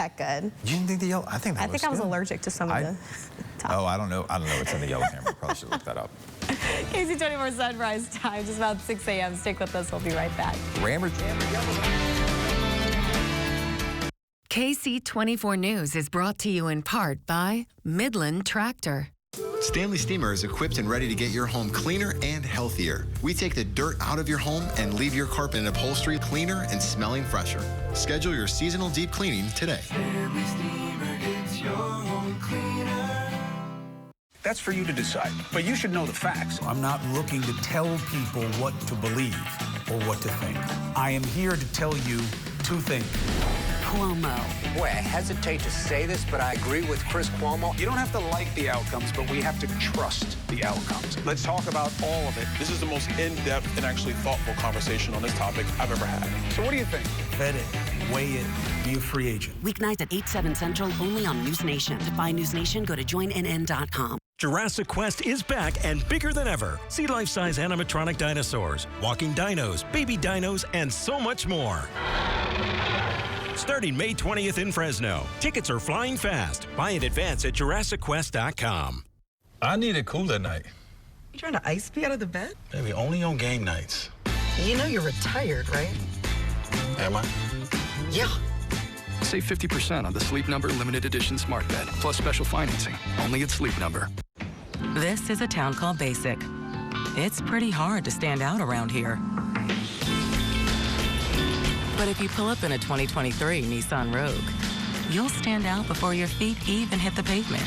that good. You didn't think the yellow? I think that I think I was good. allergic to some of the top. Oh, I don't know. I don't know what's in the yellow hammer. Probably should look that up. Ksee 24 Sunrise time, just about 6 a.m. Stick with us. We'll be right back. Ksee 24 News is brought to you in part by Midland Tractor. Stanley Steamer is equipped and ready to get your home cleaner and healthier. We take the dirt out of your home and leave your carpet and upholstery cleaner and smelling fresher. Schedule your seasonal deep cleaning today. Stanley Steamer gets your home cleaner. That's for you to decide, but you should know the facts. I'm not looking to tell people what to believe or what to think. I am here to tell you two things. Cuomo. Boy, I hesitate to say this, but I agree with Chris Cuomo. You don't have to like the outcomes, but we have to trust the outcomes. Let's talk about all of it. This is the most in-depth and actually thoughtful conversation on this topic I've ever had. So what do you think? Vet it, weigh it, be a free agent. Weeknights at 8, 7 Central, only on News Nation. To find News Nation, go to joinnn.com. Jurassic Quest is back and bigger than ever. See life-size animatronic dinosaurs, walking dinos, baby dinos, and so much more. Starting May 20th in Fresno. Tickets are flying fast. Buy in advance at JurassicQuest.com. I need it cool at night. You trying to ice me out of the bed? Maybe only on game nights. You know you're retired, right? Am I? Yeah. Save 50% on the Sleep Number limited edition smart bed, plus special financing, only at Sleep Number. This is a town called Basic. It's pretty hard to stand out around here. But if you pull up in a 2023 Nissan Rogue, you'll stand out before your feet even hit the pavement.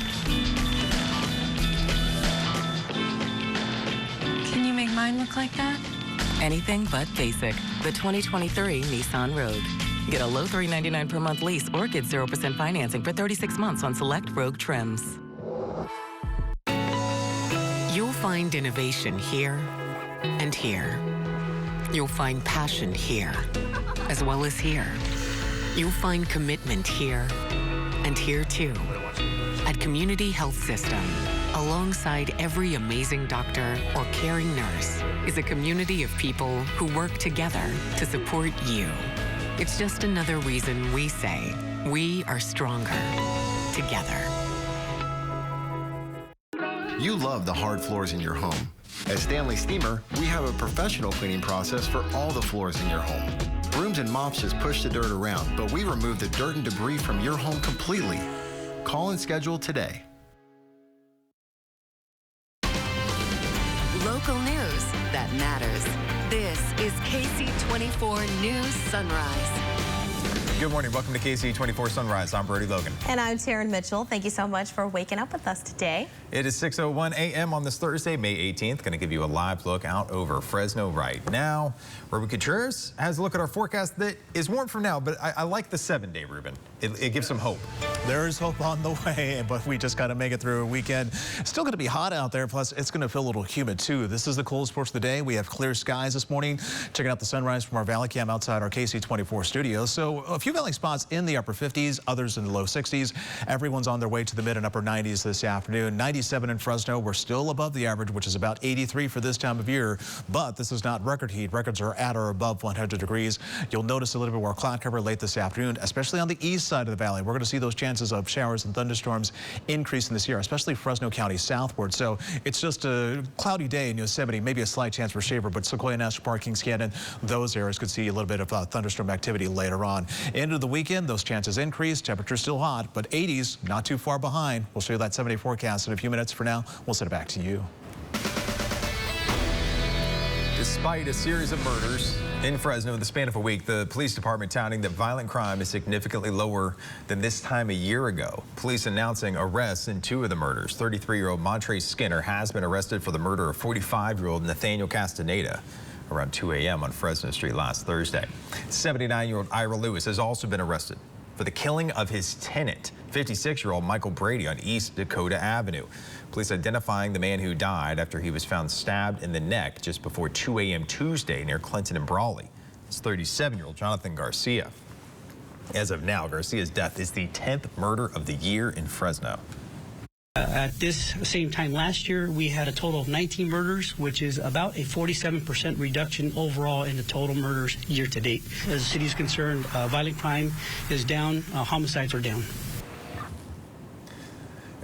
Can you make mine look like that? Anything but basic. The 2023 Nissan Rogue. Get a low $399 per month lease or get 0% financing for 36 months on select Rogue trims. You'll find innovation here and here. You'll find passion here, as well as here. You'll find commitment here, and here too. At Community Health System, alongside every amazing doctor or caring nurse, is a community of people who work together to support you. It's just another reason we say we are stronger together. You love the hard floors in your home. At Stanley Steamer, we have a professional cleaning process for all the floors in your home. Brooms and mops just push the dirt around, but we remove the dirt and debris from your home completely. Call and schedule today. Local news that matters. This is Ksee 24 News Sunrise. Good morning. Welcome to Ksee 24 Sunrise. I'm Brody Logan. And I'm Taryn Mitchell. Thank you so much for waking up with us today. It is 6:01 a.m. on this Thursday, May 18th. Going to give you a live look out over Fresno right now. Ruben Contreras has a look at our forecast that is warm for now, but I like the 7-day, Ruben. It gives some hope. There is hope on the way, but we just got to make it through a weekend. It's still going to be hot out there, plus it's going to feel a little humid too. This is the coolest portion of the day. We have clear skies this morning. Checking out the sunrise from our Valley Cam outside our Ksee 24 studio. So a few valley spots in the upper 50s, others in the low 60s. Everyone's on their way to the mid and upper 90s this afternoon. 97 in Fresno. We're still above the average, which is about 83 for this time of year, but this is not record heat. Records are at or above 100 degrees. You'll notice a little bit more cloud cover late this afternoon, especially on the east side of the valley. We're going to see those chances of showers and thunderstorms increase in this year, especially Fresno County southward. So it's just a cloudy day in Yosemite, maybe a slight chance for shaver, but Sequoia National Park, Kings Canyon, those areas could see a little bit of thunderstorm activity later on. End of the weekend, those chances increase. Temperature's still hot, but 80s not too far behind. We'll show you that 7-day forecast in a few minutes. For now, we'll send it back to you. Despite a series of murders in Fresno in the span of a week, the police department touting that violent crime is significantly lower than this time a year ago. Police announcing arrests in 2 of the murders. 33-year-old Montre Skinner has been arrested for the murder of 45-year-old Nathaniel Castaneda around 2 a.m. on Fresno Street last Thursday. 79-year-old Ira Lewis has also been arrested for the killing of his tenant, 56-year-old Michael Brady, on East Dakota Avenue. Police identifying the man who died after he was found stabbed in the neck just before 2 a.m. Tuesday near Clinton and Brawley. It's 37-year-old Jonathan Garcia. As of now, Garcia's death is the 10th murder of the year in Fresno. At this same time last year, we had a total of 19 murders, which is about a 47% reduction overall in the total murders year to date. As the city is concerned, violent crime is down, homicides are down.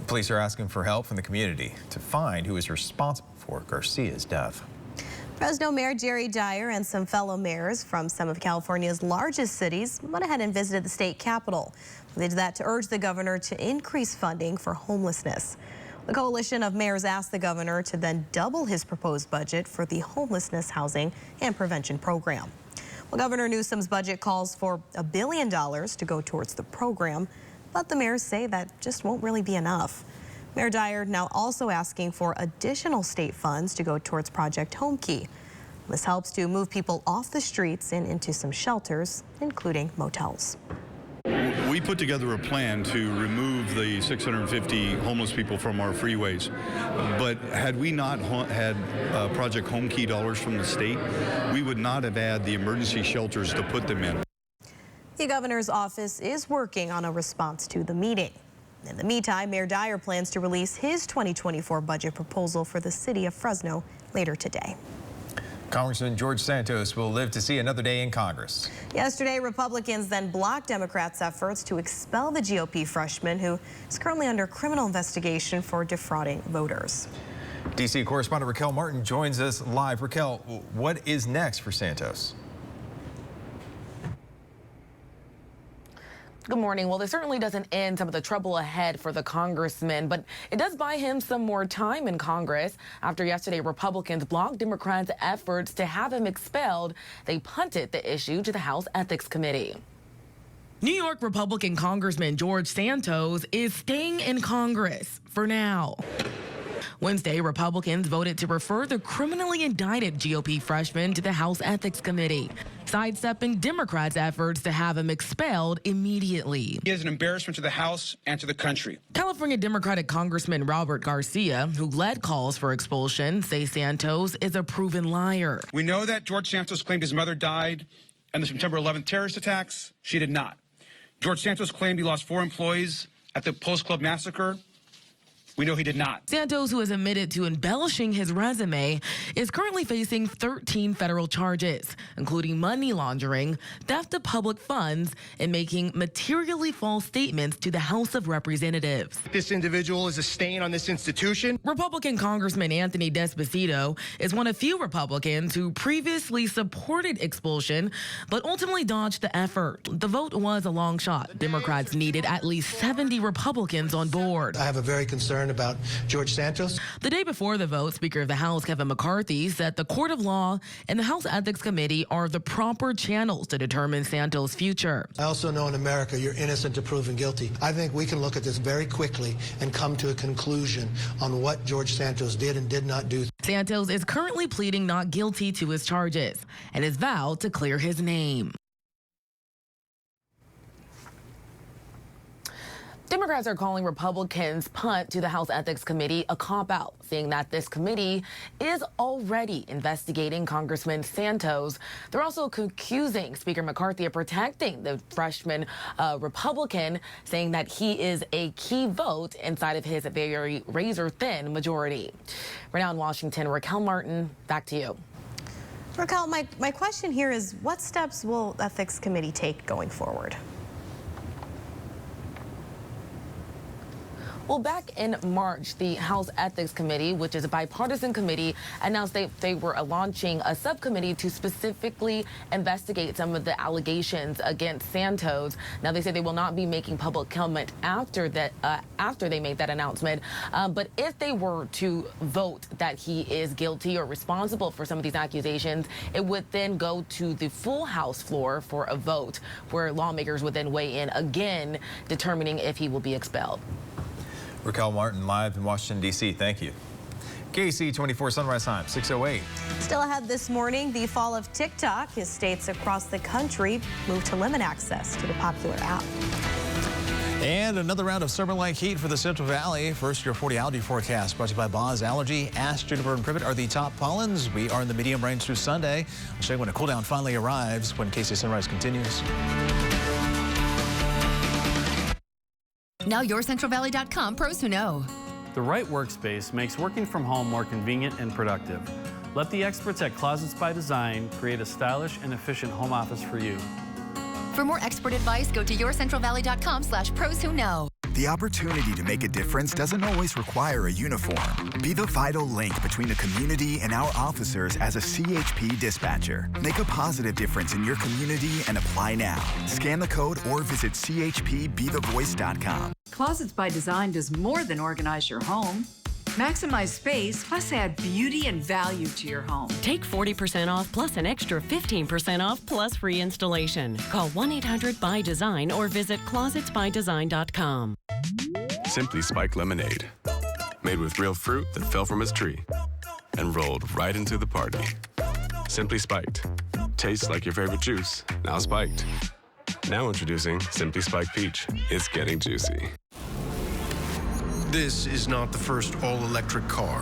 Police are asking for help from the community to find who is responsible for Garcia's death. Fresno Mayor Jerry Dyer and some fellow mayors from some of California's largest cities went ahead and visited the state capitol. They did that to urge the governor to increase funding for homelessness. The coalition of mayors asked the governor to then double his proposed budget for the homelessness housing and prevention program. Well, Governor Newsom's budget calls for $1 billion to go towards the program, but the mayors say that just won't really be enough. Mayor Dyer now also asking for additional state funds to go towards Project Home Key. This helps to move people off the streets and into some shelters, including motels. We put together a plan to remove the 650 homeless people from our freeways. But had we not had Project Home Key dollars from the state, we would not have had the emergency shelters to put them in. The governor's office is working on a response to the meeting. In the meantime, Mayor Dyer plans to release his 2024 budget proposal for the city of Fresno later today. Congressman George Santos will live to see another day in Congress. Yesterday, Republicans then blocked Democrats' efforts to expel the GOP freshman who is currently under criminal investigation for defrauding voters. D.C. correspondent Raquel Martin joins us live. Raquel, what is next for Santos? Good morning. Well, this certainly doesn't end some of the trouble ahead for the congressman, but it does buy him some more time in Congress. After yesterday, Republicans blocked Democrats' efforts to have him expelled. They punted the issue to the House Ethics Committee. New York Republican Congressman George Santos is staying in Congress for now. Wednesday, Republicans voted to refer the criminally indicted GOP freshman to the House Ethics Committee, sidestepping Democrats' efforts to have him expelled immediately. He is an embarrassment to the House and to the country. California Democratic Congressman Robert Garcia, who led calls for expulsion, says Santos is a proven liar. We know that George Santos claimed his mother died in the September 11th terrorist attacks. She did not. George Santos claimed he lost 4 employees at the Post Club massacre. We know he did not. Santos, who has admitted to embellishing his resume, is currently facing 13 federal charges, including money laundering, theft of public funds, and making materially false statements to the House of Representatives. This individual is a stain on this institution. Republican Congressman Anthony Despacito is one of few Republicans who previously supported expulsion, but ultimately dodged the effort. The vote was a long shot. Democrats needed at least 70 Republicans on board. I have a very concerned about George Santos. The day before the vote, Speaker of the House Kevin McCarthy said the Court of Law and the House Ethics Committee are the proper channels to determine Santos' future. I also know in America you're innocent to proven guilty. I think we can look at this very quickly and come to a conclusion on what George Santos did and did not do. Santos is currently pleading not guilty to his charges and has vowed to clear his name. Democrats are calling Republicans' punt to the House Ethics Committee a cop-out, saying that this committee is already investigating Congressman Santos. They're also accusing Speaker McCarthy of protecting the freshman Republican, saying that he is a key vote inside of his very razor-thin majority. We're now in Washington. Raquel Martin, back to you. Raquel, my question here is, what steps will the Ethics Committee take going forward? Well, back in March, the House Ethics Committee, which is a bipartisan committee, announced they were launching a subcommittee to specifically investigate some of the allegations against Santos. Now, they say they will not be making public comment after that, after they made that announcement. But if they were to vote that he is guilty or responsible for some of these accusations, it would then go to the full House floor for a vote, where lawmakers would then weigh in again, determining if he will be expelled. Raquel Martin live in Washington, D.C. Thank you. Ksee 24 Sunrise Time, 6:08. Still ahead this morning, the fall of TikTok as states across the country move to limit access to the popular app. And another round of summer-like heat for the Central Valley. First, your 40-hour forecast brought to you by Boz Allergy. Ash, juniper, and privet are the top pollens. We are in the medium range through Sunday. I'll show you when a cool down finally arrives when Ksee Sunrise continues. Now YourCentralValley.com pros who know. The right workspace makes working from home more convenient and productive. Let the experts at Closets by Design create a stylish and efficient home office for you. For more expert advice, go to yourcentralvalley.com/pros who know. The opportunity to make a difference doesn't always require a uniform. Be the vital link between the community and our officers as a CHP dispatcher. Make a positive difference in your community and apply now. Scan the code or visit chpbethevoice.com. Closets by Design does more than organize your home. Maximize space, plus add beauty and value to your home. Take 40% off plus an extra 15% off plus free installation. Call 1-800-BY-DESIGN or visit closetsbydesign.com. Simply Spiked Lemonade. Made with real fruit that fell from its tree and rolled right into the party. Simply Spiked. Tastes like your favorite juice, now spiked. Now introducing Simply Spiked Peach. It's getting juicy. This is not the first all-electric car.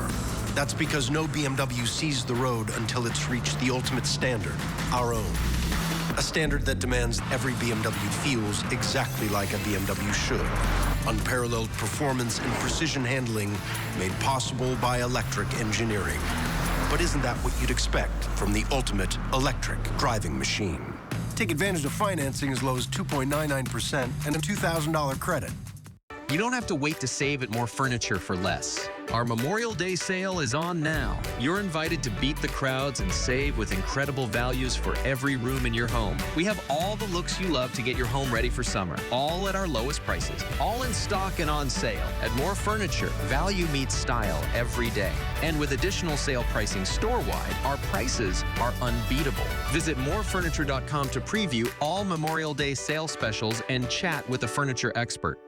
That's because no BMW sees the road until it's reached the ultimate standard, our own. A standard that demands every BMW feels exactly like a BMW should. Unparalleled performance and precision handling made possible by electric engineering. But isn't that what you'd expect from the ultimate electric driving machine? Take advantage of financing as low as 2.99% and a $2,000 credit. You don't have to wait to save at More Furniture for less. Our Memorial Day sale is on now. You're invited to beat the crowds and save with incredible values for every room in your home. We have all the looks you love to get your home ready for summer, all at our lowest prices, all in stock and on sale. At More Furniture, value meets style every day. And with additional sale pricing store-wide, our prices are unbeatable. Visit morefurniture.com to preview all Memorial Day sale specials and chat with a furniture expert.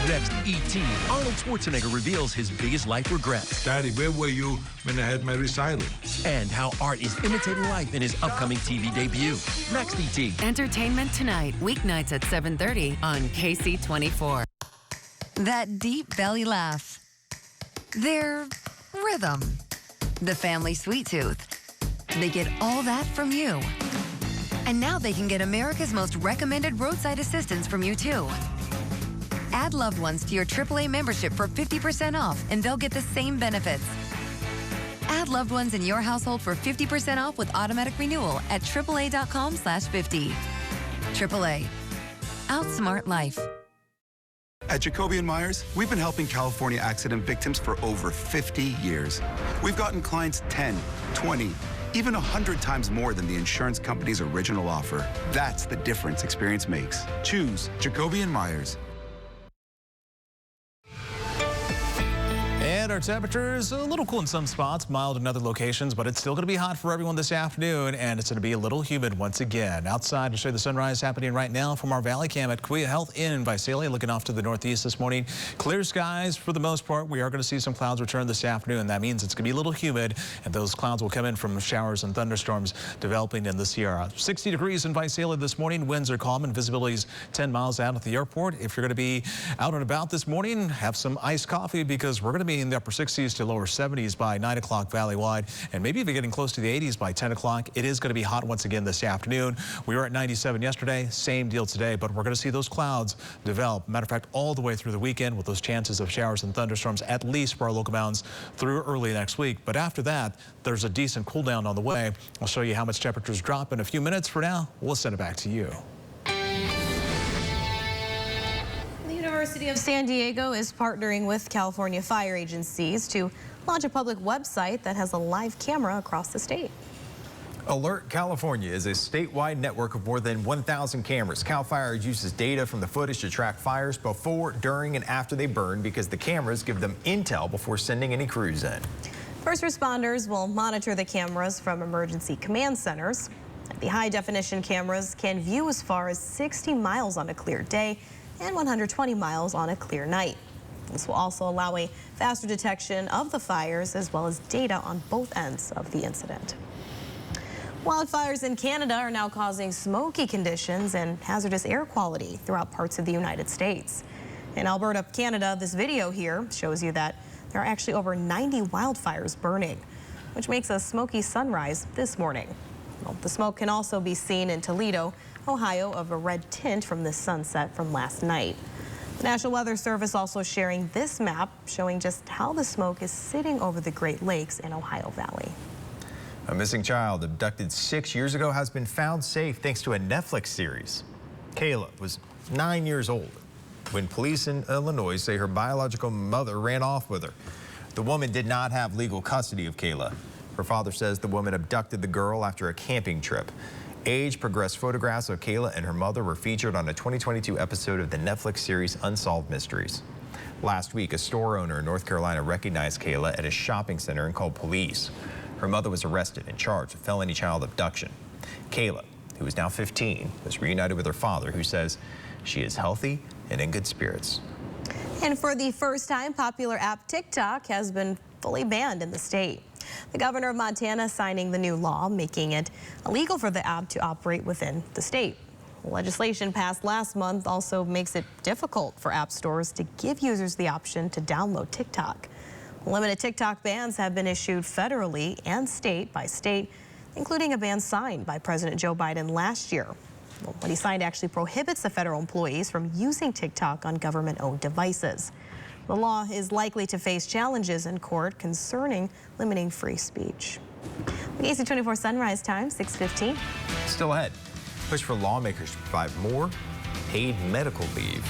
Next, E.T. Arnold Schwarzenegger reveals his biggest life regrets. Daddy, where were you when I had my recital? And how art is imitating life in his upcoming TV debut. Next, E.T. Entertainment Tonight, weeknights at 7:30 on Ksee 24. That deep belly laugh. Their rhythm. The family sweet tooth. They get all that from you. And now they can get America's most recommended roadside assistance from you, too. Add loved ones to your AAA membership for 50% off, and they'll get the same benefits. Add loved ones in your household for 50% off with automatic renewal at AAA.com/50. AAA. Outsmart life. At Jacoby & Myers, we've been helping California accident victims for over 50 years. We've gotten clients 10, 20, even 100 times more than the insurance company's original offer. That's the difference experience makes. Choose Jacoby & Myers. And our temperatures a little cool in some spots, mild in other locations, but it's still going to be hot for everyone this afternoon, and it's going to be a little humid once again. Outside to show you the sunrise happening right now from our Valley Cam at Kauai Health Inn in Visalia, looking off to the northeast this morning. Clear skies for the most part. We are going to see some clouds return this afternoon. That means it's going to be a little humid, and those clouds will come in from showers and thunderstorms developing in the Sierra. 60 degrees in Visalia this morning. Winds are calm and visibility is 10 miles out at the airport. If you're going to be out and about this morning, have some iced coffee because we're going to be in the upper 60s to lower 70s by 9 o'clock valley-wide, and maybe even getting close to the 80s by 10 o'clock. It is going to be hot once again this afternoon. We were at 97 yesterday, same deal today, but we're going to see those clouds develop. Matter of fact, all the way through the weekend with those chances of showers and thunderstorms, at least for our local mountains through early next week. But after that, there's a decent cool down on the way. I'll show you how much temperatures drop in a few minutes. For now, we'll send it back to you. The University of San Diego is partnering with California fire agencies to launch a public website that has a live camera across the state. Alert California is a statewide network of more than 1,000 cameras. CAL FIRE uses data from the footage to track fires before, during, and after they burn because the cameras give them intel before sending any crews in. First responders will monitor the cameras from emergency command centers. The high-definition cameras can view as far as 60 miles on a clear day and 120 miles on a clear night. This will also allow a faster detection of the fires as well as data on both ends of the incident. Wildfires in Canada are now causing smoky conditions and hazardous air quality throughout parts of the United States. In Alberta, Canada, this video here shows you that there are actually over 90 wildfires burning, which makes a smoky sunrise this morning. Well, the smoke can also be seen in Toledo, Ohio, of a red tint from the sunset from last night. The National Weather Service also sharing this map showing just how the smoke is sitting over the Great Lakes and Ohio Valley. A missing child abducted 6 years ago has been found safe thanks to a Netflix series. Kayla was 9 years old when police in Illinois say her biological mother ran off with her. The woman did not have legal custody of Kayla. Her father says the woman abducted the girl after a camping trip. Age-progressed photographs of Kayla and her mother were featured on a 2022 episode of the Netflix series Unsolved Mysteries. Last week, a store owner in North Carolina recognized Kayla at a shopping center and called police. Her mother was arrested and charged with felony child abduction. Kayla, who is now 15, was reunited with her father, who says she is healthy and in good spirits. And for the first time, popular app TikTok has been fully banned in the state. The governor of Montana signing the new law, making it illegal for the app to operate within the state. Legislation passed last month also makes it difficult for app stores to give users the option to download TikTok. Limited TikTok bans have been issued federally and state by state, including a ban signed by President Joe Biden last year. What he signed actually prohibits the federal employees from using TikTok on government-owned devices. The law is likely to face challenges in court concerning limiting free speech. The Ksee 24 Sunrise Time, 6:15. Still ahead, push for lawmakers to provide more paid medical leave.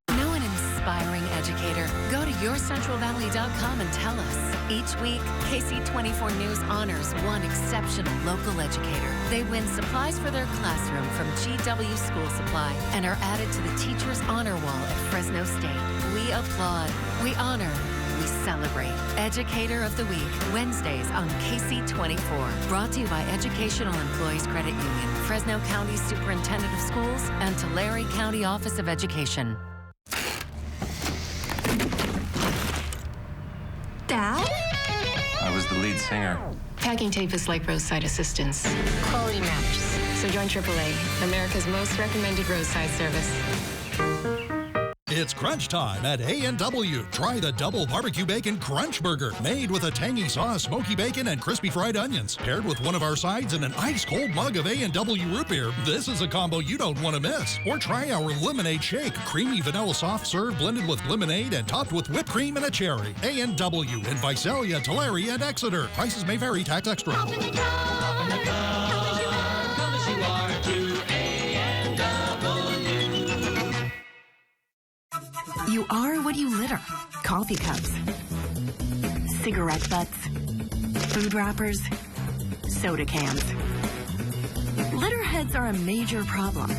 Know an inspiring educator? Go to yourcentralvalley.com and tell us. Each week, Ksee 24 News honors one exceptional local educator. They win supplies for their classroom from GW School Supply and are added to the Teacher's Honor Wall at Fresno State. We applaud, we honor, we celebrate. Educator of the Week, Wednesdays on Ksee 24. Brought to you by Educational Employees Credit Union, Fresno County Superintendent of Schools, and Tulare County Office of Education. Dad? I was the lead singer. Packing tape is like roadside assistance. Quality matters. So join AAA, America's most recommended roadside service. It's crunch time at A&W. Try the double barbecue bacon crunch burger, made with a tangy sauce, smoky bacon, and crispy fried onions, paired with one of our sides and an ice-cold mug of A&W root beer. This is a combo you don't want to miss. Or try our lemonade shake, creamy vanilla soft serve blended with lemonade and topped with whipped cream and a cherry. A&W in Visalia, Tulare, and Exeter. Prices may vary, tax extra. You are what you litter. Coffee cups, cigarette butts, food wrappers, soda cans. Litterheads are a major problem.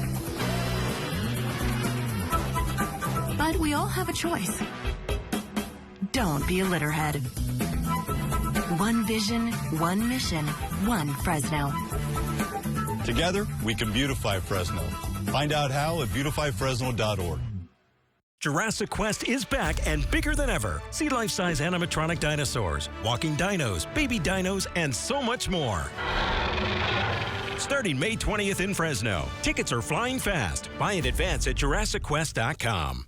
But we all have a choice. Don't be a litterhead. One vision, one mission, one Fresno. Together, we can beautify Fresno. Find out how at beautifyfresno.org. Jurassic Quest is back and bigger than ever. See life-size animatronic dinosaurs, walking dinos, baby dinos, and so much more. Starting May 20th in Fresno. Tickets are flying fast. Buy in advance at JurassicQuest.com.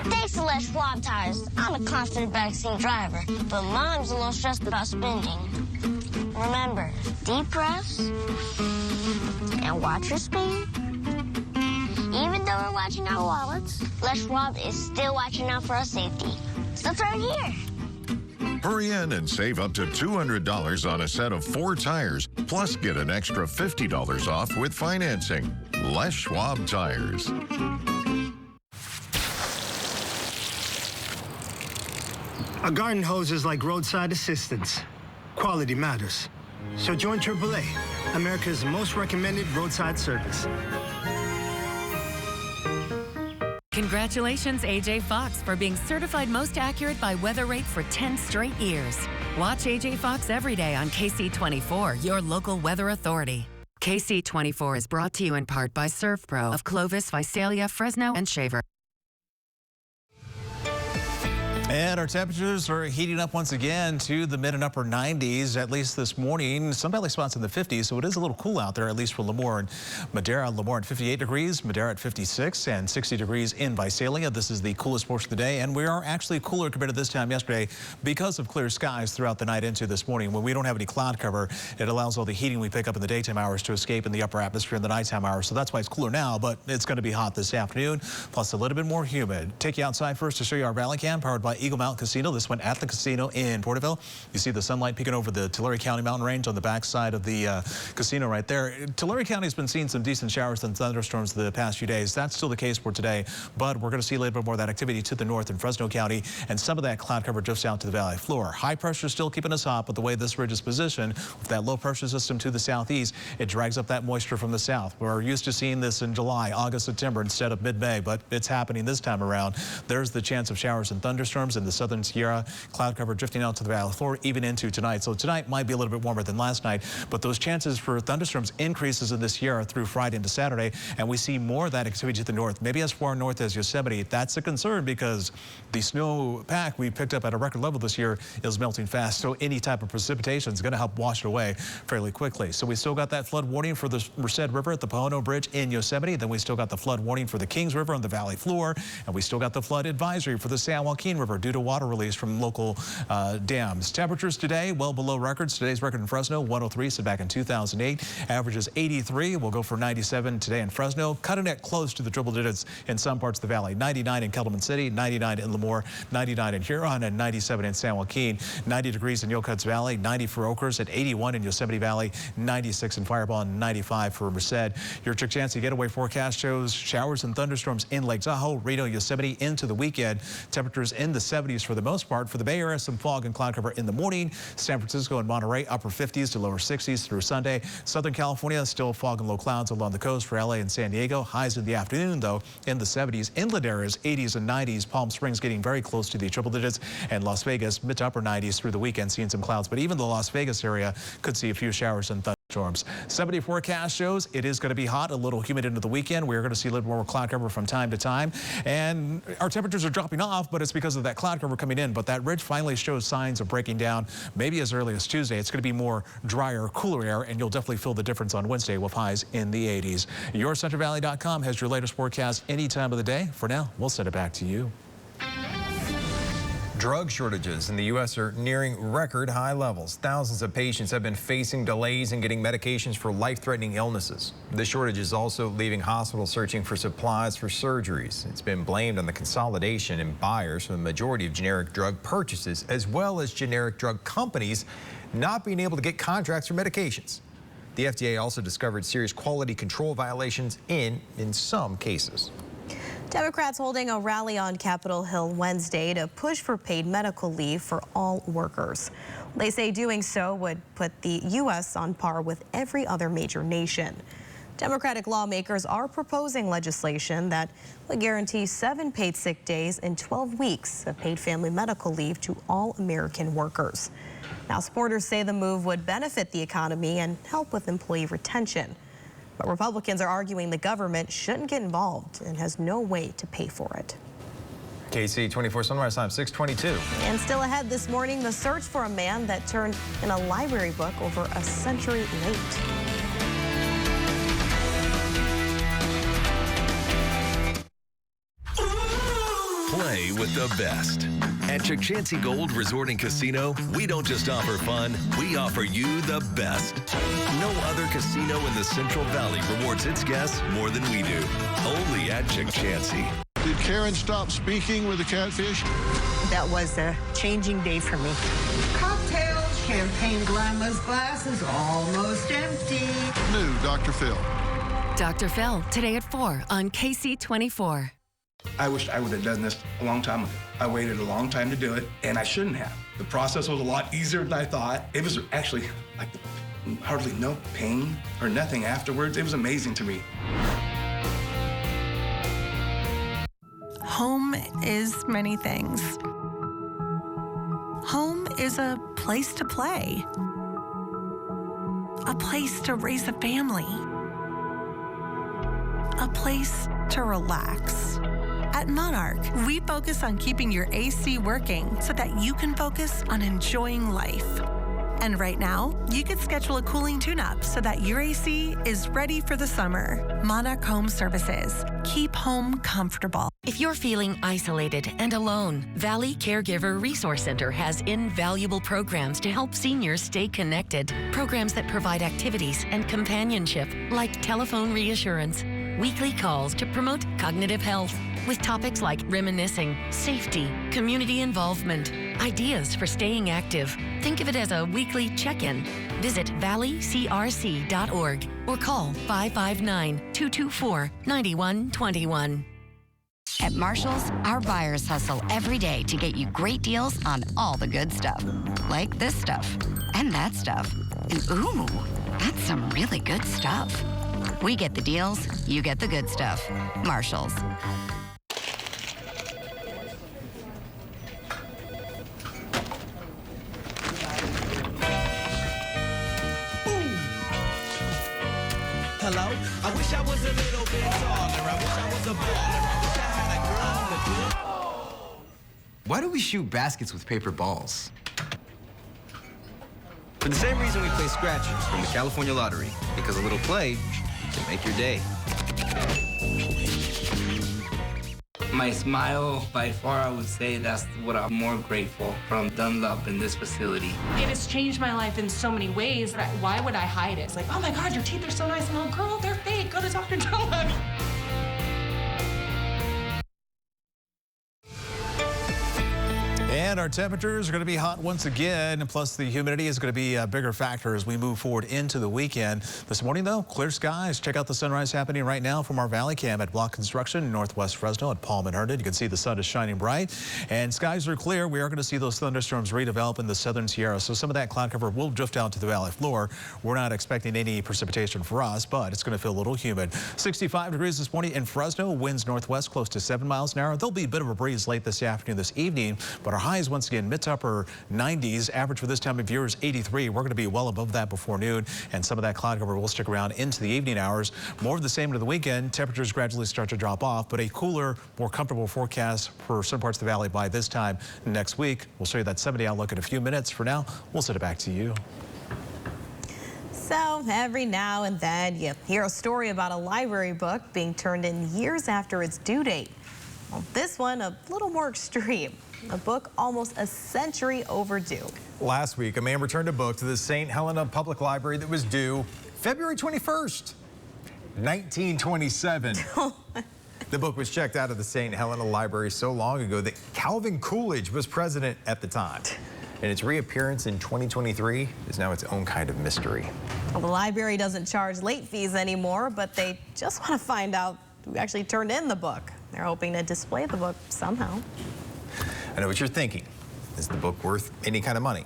Thanks to Les Schwab Tires, I'm a confident backseat driver, but Mom's a little stressed about spending. Remember, deep breaths and watch your speed. Even though we're watching our wallets, Les Schwab is still watching out for our safety. So throw it here. Hurry in and save up to $200 on a set of 4 tires, plus get an extra $50 off with financing. Les Schwab Tires. A garden hose is like roadside assistance. Quality matters. So join AAA, America's most recommended roadside service. Congratulations, AJ Fox, for being certified most accurate by Weather Rate for 10 straight years. Watch AJ Fox every day on Ksee 24, your local weather authority. Ksee 24 is brought to you in part by Surf Pro of Clovis, Visalia, Fresno, and Shaver. And our temperatures are heating up once again to the mid and upper 90s, at least this morning. Some valley spots in the 50s, so it is a little cool out there, at least for Lemoore and Madera. Lemoore at 58 degrees, Madera at 56, and 60 degrees in Visalia. This is the coolest portion of the day, and we are actually cooler compared to this time yesterday because of clear skies throughout the night into this morning. When we don't have any cloud cover, it allows all the heating we pick up in the daytime hours to escape in the upper atmosphere in the nighttime hours. So that's why it's cooler now, but it's going to be hot this afternoon, plus a little bit more humid. Take you outside first to show you our Valley Cam, powered by Eagle Mountain Casino. This one at the casino in Porterville. You see the sunlight peeking over the Tulare County mountain range on the backside of the casino right there. Tulare County has been seeing some decent showers and thunderstorms the past few days. That's still the case for today, but we're going to see a little bit more of that activity to the north in Fresno County, and some of that cloud cover drifts out to the valley floor. High pressure still keeping us hot, but the way this ridge is positioned, with that low pressure system to the southeast, it drags up that moisture from the south. We're used to seeing this in July, August, September instead of mid-May, but it's happening this time around. There's the chance of showers and thunderstorms in the southern Sierra. Cloud cover drifting out to the valley floor even into tonight. So tonight might be a little bit warmer than last night, but those chances for thunderstorms increases in the Sierra through Friday into Saturday, and we see more of that activity to the north, maybe as far north as Yosemite. That's a concern because the snow pack we picked up at a record level this year is melting fast, so any type of precipitation is going to help wash it away fairly quickly. So we still got that flood warning for the Merced River at the Pohono Bridge in Yosemite. Then we still got the flood warning for the Kings River on the valley floor, and we still got the flood advisory for the San Joaquin River due to water release from local dams. Temperatures today well below records. Today's record in Fresno 103, set back in 2008. Average is 83. We'll go for 97 today in Fresno, cutting it close to the triple digits in some parts of the valley. 99 in Kelman City, 99 in Lemoore, 99 in Huron, and 97 in San Joaquin. 90 degrees in Yokuts Valley, 90 for Oakers, at 81 in Yosemite Valley, 96 in Fireball, and 95 for Merced. Your Chukchansi Getaway forecast shows showers and thunderstorms in Lake Tahoe, Reno, Yosemite into the weekend. Temperatures in the 70s for the most part. For the Bay Area, some fog and cloud cover in the morning. San Francisco and Monterey, upper 50s to lower 60s through Sunday. Southern California, still fog and low clouds along the coast for LA and San Diego. Highs in the afternoon, though, in the 70s. Inland areas, 80s and 90s. Palm Springs getting very close to the triple digits. And Las Vegas, mid to upper 90s through the weekend, seeing some clouds. But even the Las Vegas area could see a few showers and thunderstorms. 70 forecast shows it is going to be hot, a little humid into the weekend. We're going to see a little more cloud cover from time to time. And our temperatures are dropping off, but it's because of that cloud cover coming in. But that ridge finally shows signs of breaking down maybe as early as Tuesday. It's going to be more drier, cooler air, and you'll definitely feel the difference on Wednesday with highs in the 80s. YourCentralValley.com has your latest forecast any time of the day. For now, we'll send it back to you. Drug shortages in the U.S. are nearing record high levels. Thousands of patients have been facing delays in getting medications for life-threatening illnesses. The shortage is also leaving hospitals searching for supplies for surgeries. It's been blamed on the consolidation in buyers for the majority of generic drug purchases, as well as generic drug companies not being able to get contracts for medications. The FDA also discovered serious quality control violations in some cases. Democrats holding a rally on Capitol Hill Wednesday to push for paid medical leave for all workers. They say doing so would put the U.S. on par with every other major nation. Democratic lawmakers are proposing legislation that would guarantee 7 paid sick days and 12 weeks of paid family medical leave to all American workers. Now, supporters say the move would benefit the economy and help with employee retention. But Republicans are arguing the government shouldn't get involved and has no way to pay for it. Ksee 24 Sunrise Time 622. And still ahead this morning, the search for a man that turned in a library book over a century late. Play with the best. At Chukchansi Gold Resort and Casino, we don't just offer fun, we offer you the best. No other casino in the Central Valley rewards its guests more than we do. Only at Chukchansi. Did Karen stop speaking with the catfish? That was a changing day for me. Cocktails, champagne glamours, glasses almost empty. New Dr. Phil. Dr. Phil, today at 4 on Ksee 24. I wish I would have done this a long time ago. I waited a long time to do it, and I shouldn't have. The process was a lot easier than I thought. It was actually like hardly no pain or nothing afterwards. It was amazing to me. Home is many things. Home is a place to play, a place to raise a family, a place to relax. At Monarch, we focus on keeping your AC working so that you can focus on enjoying life. And right now, you could schedule a cooling tune-up so that your AC is ready for the summer. Monarch Home Services. Keep home comfortable. If you're feeling isolated and alone, Valley Caregiver Resource Center has invaluable programs to help seniors stay connected. Programs that provide activities and companionship, like telephone reassurance, weekly calls to promote cognitive health, with topics like reminiscing, safety, community involvement, ideas for staying active. Think of it as a weekly check-in. Visit valleycrc.org or call 559-224-9121. At Marshall's, our buyers hustle every day to get you great deals on all the good stuff. Like this stuff, and that stuff. And ooh, that's some really good stuff. We get the deals, you get the good stuff. Marshall's. Hello? I wish I was a little bit taller. I wish I was a baller. I wish I had a girl to do. Why do we shoot baskets with paper balls? For the same reason we play scratchers from the California Lottery, because a little play can make your day. My smile, by far, I would say that's what I'm more grateful from Dunlop in this facility. It has changed my life in so many ways that why would I hide it? It's like, oh my God, your teeth are so nice. And oh, girl, they're fake. Go to Dr. Dunlop. And our temperatures are going to be hot once again, plus the humidity is going to be a bigger factor as we move forward into the weekend. This morning, though, clear skies. Check out the sunrise happening right now from our Valley Cam at Block Construction in Northwest Fresno at Palm and Herndon. You can see the sun is shining bright and skies are clear. We are going to see those thunderstorms redevelop in the southern Sierra, so some of that cloud cover will drift out to the valley floor. We're not expecting any precipitation for us, but it's going to feel a little humid. 65 degrees this morning in Fresno, winds northwest close to 7 miles an hour. There'll be a bit of a breeze late this afternoon, this evening, but our highs once again mid to upper 90s. Average for this time of year is 83. We're going to be well above that before noon, and some of that cloud cover will stick around into the evening hours. More of the same into the weekend. Temperatures gradually start to drop off, but a cooler, more comfortable forecast for some parts of the valley by this time next week. We'll show you that 70 outlook in a few minutes. For now, we'll send it back to you. So every now and then you hear a story about a library book being turned in years after its due date. Well, this one a little more extreme. A book almost a century overdue. Last week, a man returned a book to the St. Helena Public Library that was due February 21st, 1927. The book was checked out of the St. Helena Library so long ago that Calvin Coolidge was president at the time. And its reappearance in 2023 is now its own kind of mystery. Well, the library doesn't charge late fees anymore, but they just want to find out who actually turned in the book. They're hoping to display the book somehow. I know what you're thinking. Is the book worth any kind of money?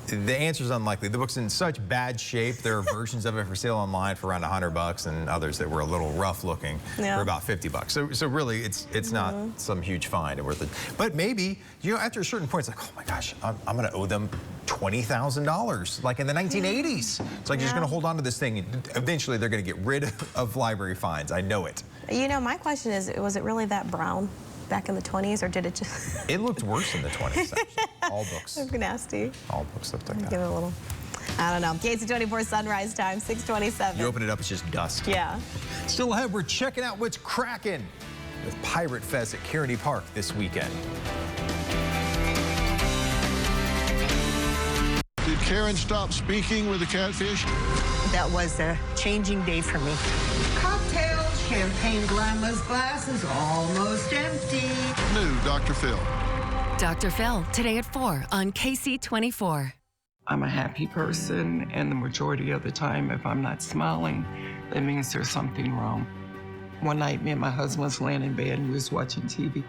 The answer is unlikely. The book's in such bad shape. There are versions of it for sale online for around $100 and others that were a little rough looking for about $50. So really, it's not some huge find and worth it. But maybe, you know, after a certain point, it's like, oh my gosh, I'm going to owe them $20,000, like in the 1980s. It's like you're just going to hold on to this thing. Eventually, they're going to get rid of library fines. I know it. You know, my question is, was it really that brown back in the 20s, or did it just... It looked worse in the 20s, actually. All books. Looked nasty. All books looked like that. Give it a little... I don't know. Ksee 24 sunrise time, 6:27. You open it up, it's just dust. Yeah. Still ahead, we're checking out what's cracking with Pirate Fest at Kearney Park this weekend. Did Karen stop speaking with the catfish? That was a changing day for me. Cocktails, champagne glamours, glasses almost empty. New Dr. Phil. Dr. Phil, today at 4 on Ksee 24. I'm a happy person, and the majority of the time, if I'm not smiling, that means there's something wrong. One night, me and my husband was laying in bed and we was watching TV,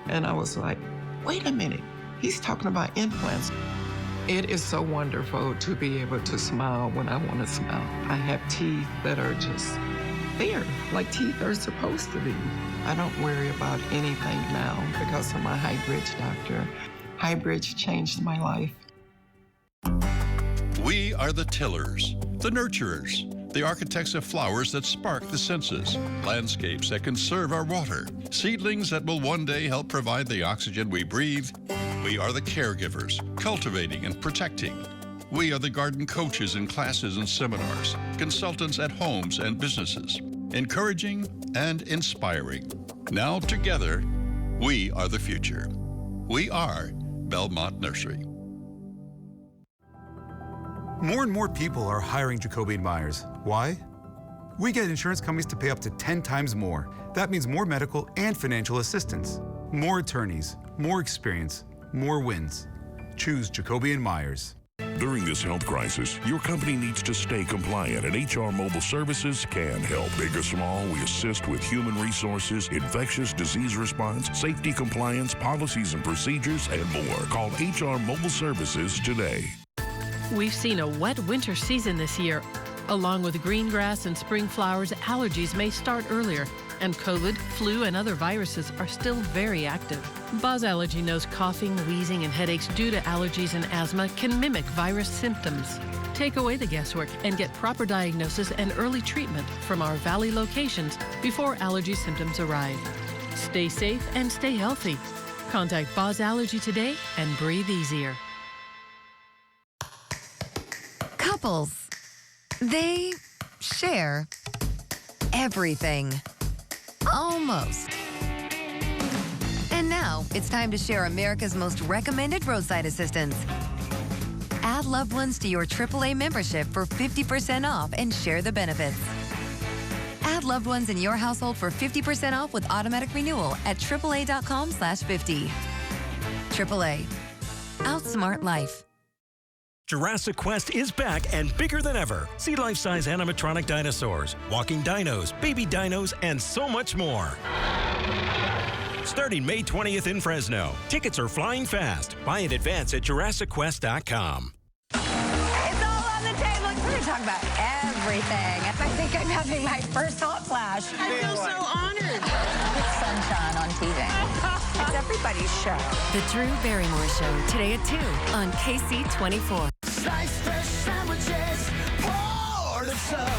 and I was like, wait a minute, he's talking about implants. It is so wonderful to be able to smile when I want to smile. I have teeth that are just there, like teeth are supposed to be. I don't worry about anything now because of my High Bridge doctor. High Bridge changed my life. We are the tillers, the nurturers, the architects of flowers that spark the senses, landscapes that conserve our water, seedlings that will one day help provide the oxygen we breathe. We are the caregivers, cultivating and protecting. We are the garden coaches in classes and seminars, consultants at homes and businesses, encouraging and inspiring. Now together, we are the future. We are Belmont Nursery. More and more people are hiring Jacoby & Myers. Why? We get insurance companies to pay up to 10 times more. That means more medical and financial assistance, more attorneys, more experience, more wins. Choose Jacoby & Myers. During this health crisis, your company needs to stay compliant, and HR Mobile Services can help. Big or small, we assist with human resources, infectious disease response, safety compliance, policies and procedures, and more. Call HR Mobile Services today. We've seen a wet winter season this year. Along with green grass and spring flowers, allergies may start earlier, and COVID, flu, and other viruses are still very active. Buzz Allergy knows coughing, wheezing, and headaches due to allergies and asthma can mimic virus symptoms. Take away the guesswork and get proper diagnosis and early treatment from our Valley locations before allergy symptoms arrive. Stay safe and stay healthy. Contact Buzz Allergy today and breathe easier. Couples, they share everything. Almost. And now it's time to share America's most recommended roadside assistance. Add loved ones to your AAA membership for 50% off and share the benefits. Add loved ones in your household for 50% off with automatic renewal at AAA.com/50. AAA. Outsmart life. Jurassic Quest is back and bigger than ever. See life-size animatronic dinosaurs, walking dinos, baby dinos, and so much more. Starting May 20th in Fresno. Tickets are flying fast. Buy in advance at JurassicQuest.com. It's all on the table. We're going to talk about everything. I think I'm having my first hot flash. I feel so honored. It's sunshine on TV. It's everybody's show. The Drew Barrymore Show, today at 2 on KC24. Slice fresh sandwiches, pour the subs.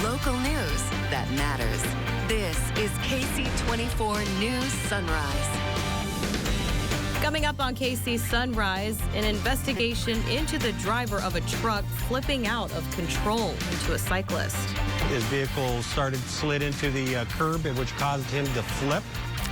Local news that matters. This is KC24 News Sunrise. Coming up on KC Sunrise, an investigation into the driver of a truck flipping out of control into a cyclist. His vehicle slid into the curb, which caused him to flip.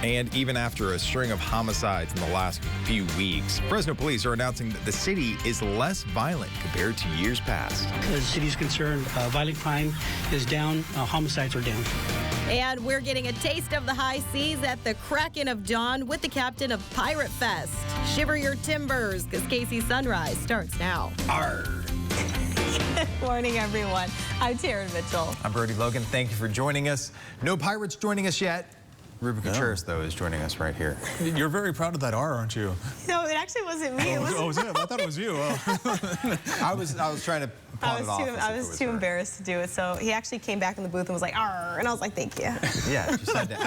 And even after a string of homicides in the last few weeks, Fresno police are announcing that the city is less violent compared to years past. As the city's concerned, violent crime is down, homicides are down. And we're getting a taste of the high seas at the Kraken of Dawn with the captain of Pirate Fest. Shiver your timbers, because KC Sunrise starts now. Arr. Good morning, everyone. I'm Taryn Mitchell. I'm Brody Logan. Thank you for joining us. No pirates joining us yet. Ruben Contreras, though, is joining us right here. You're very proud of that R, aren't you? No, it actually wasn't me. Was it? I thought it was you. I was trying to pawn it off. I was too embarrassed to do it, so he actually came back in the booth and was like, "Arr," and I was like, "Thank you." Yeah, just had to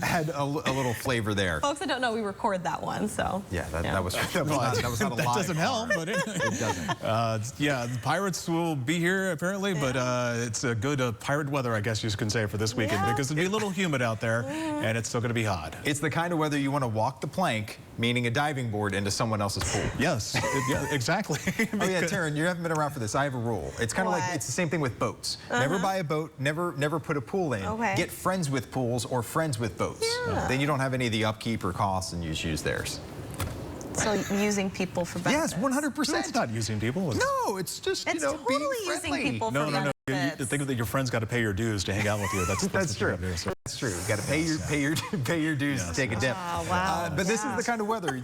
add a little flavor there. Folks that don't know, we record that one, so. Yeah, that was not a live. That doesn't help, but it doesn't. Yeah, the Pirates will be here apparently, but it's a good pirate weather, I guess you can say, for this weekend because it'll be a little humid out there, and it's still going to be hot. It's the kind of weather you want to walk the plank, meaning a diving board, into someone else's pool. Yes, yeah, exactly. Oh yeah, Taryn, you haven't been around for this. I have a rule. It's kind of like, it's the same thing with boats. Never buy a boat, never put a pool in. Okay. Get friends with pools or friends with boats. Yeah. Then you don't have any of the upkeep or costs and you just use theirs. So using people for benefits. Yes, 100%. No, it's not using people. No, it's just, it's totally using people for benefits. You think that your friends got to pay your dues to hang out with you. That's true. That's true. You got to pay your dues to take a dip. Oh, wow. But this is the kind of weather.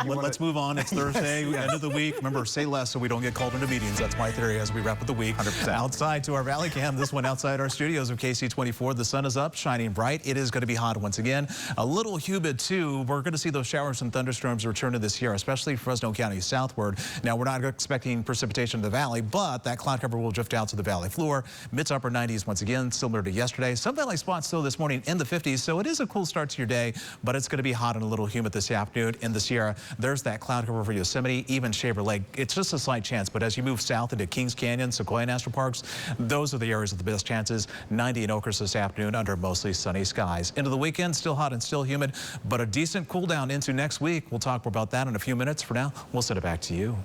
Let's move on. It's Thursday, end of the week. Remember, say less so we don't get called into meetings. That's my theory as we wrap up the week. 100%. Outside to our Valley Cam. This one outside our studios of KC24. The sun is up, shining bright. It is going to be hot once again. A little humid too. We're going to see those showers and thunderstorms return to this year, especially Fresno County southward. Now, we're not expecting precipitation in the valley, but that cloud cover will drift out to the valley floor. Mids upper 90s once again, similar to yesterday. Some valley spots still this morning. morning in the 50s, so it is a cool start to your day, but it's going to be hot and a little humid this afternoon in the Sierra. There's that cloud cover for Yosemite, even Shaver Lake. It's just a slight chance, but as you move south into Kings Canyon, Sequoia National Parks, those are the areas with the best chances. 90 in Oakhurst this afternoon under mostly sunny skies. Into the weekend, still hot and still humid, but a decent cool down into next week. We'll talk more about that in a few minutes. For now, we'll send it back to you.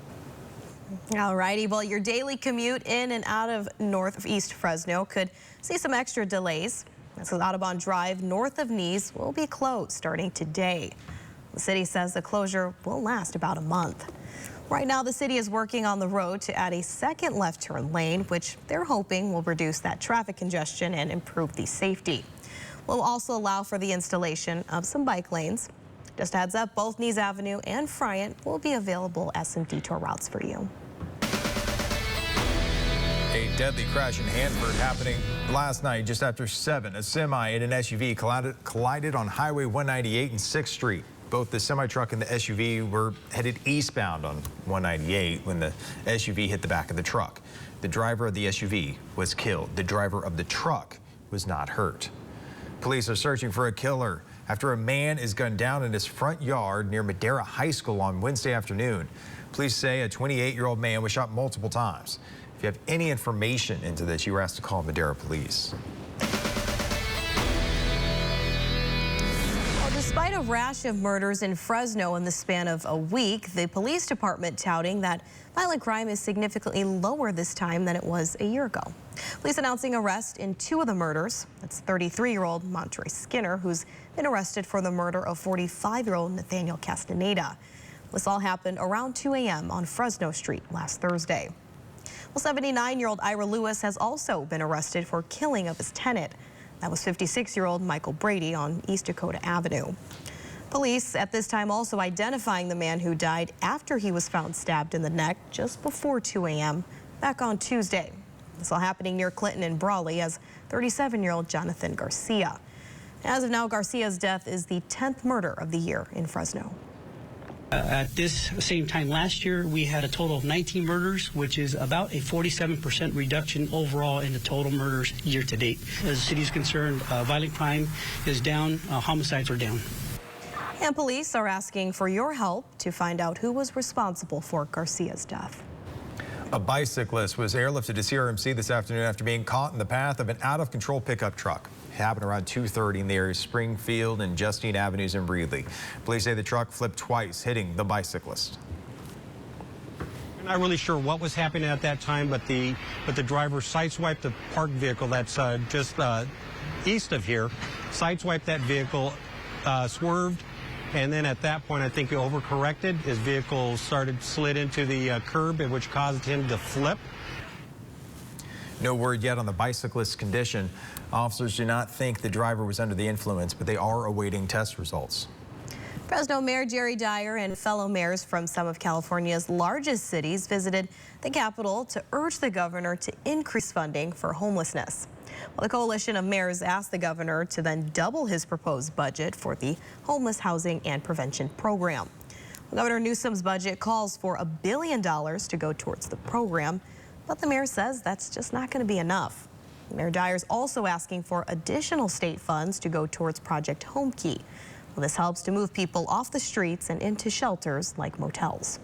All righty, well, your daily commute in and out of northeast Fresno could see some extra delays. This is Audubon Drive north of Nice will be closed starting today. The city says the closure will last about a month. Right now, the city is working on the road to add a second left turn lane, which they're hoping will reduce that traffic congestion and improve the safety. Will also allow for the installation of some bike lanes. Just a heads up, both Nice Avenue and Friant will be available as some detour routes for you. A deadly crash in Hanford happening last night just after 7. A semi and an SUV collided on Highway 198 and 6th Street. Both the semi-truck and the SUV were headed eastbound on 198 when the SUV hit the back of the truck. The driver of the SUV was killed. The driver of the truck was not hurt. Police are searching for a killer after a man is gunned down in his front yard near Madera High School on Wednesday afternoon. Police say a 28-year-old man was shot multiple times. If you have any information into this, you were asked to call Madera Police. Well, despite a rash of murders in Fresno in the span of a week, the police department touting that violent crime is significantly lower this time than it was a year ago. Police announcing arrest in 2 of the murders. That's 33-year-old Montre Skinner, who's been arrested for the murder of 45-year-old Nathaniel Castaneda. This all happened around 2 a.m. on Fresno Street last Thursday. Well, 79-year-old Ira Lewis has also been arrested for killing of his tenant. That was 56-year-old Michael Brady on East Dakota Avenue. Police at this time also identifying the man who died after he was found stabbed in the neck just before 2 a.m. back on Tuesday. This all happening near Clinton and Brawley as 37-year-old Jonathan Garcia. As of now, Garcia's death is the 10th murder of the year in Fresno. At this same time last year, we had a total of 19 murders, which is about a 47% reduction overall in the total murders year to date. As the city is concerned, violent crime is down, homicides are down. And police are asking for your help to find out who was responsible for Garcia's death. A bicyclist was airlifted to CRMC this afternoon after being caught in the path of an out-of-control pickup truck. It happened around 2:30 in the area of Springfield and Justine Avenues in Breedley. Police say the truck flipped twice, hitting the bicyclist. I'm not really sure what was happening at that time, but the driver sideswiped the parked vehicle that's just east of here, sideswiped that vehicle, swerved, and then at that point, I think he overcorrected. His vehicle slid into the curb, which caused him to flip. No word yet on the bicyclist's condition. Officers do not think the driver was under the influence, but they are awaiting test results. Fresno Mayor Jerry Dyer and fellow mayors from some of California's largest cities visited the Capitol to urge the governor to increase funding for homelessness. Well, the coalition of mayors asked the governor to then double his proposed budget for the homeless housing and prevention program. Governor Newsom's budget calls for $1 billion to go towards the program, but the mayor says that's just not going to be enough. Mayor Dyer's also asking for additional state funds to go towards Project Home Key. Well, this helps to move people off the streets and into shelters like motels.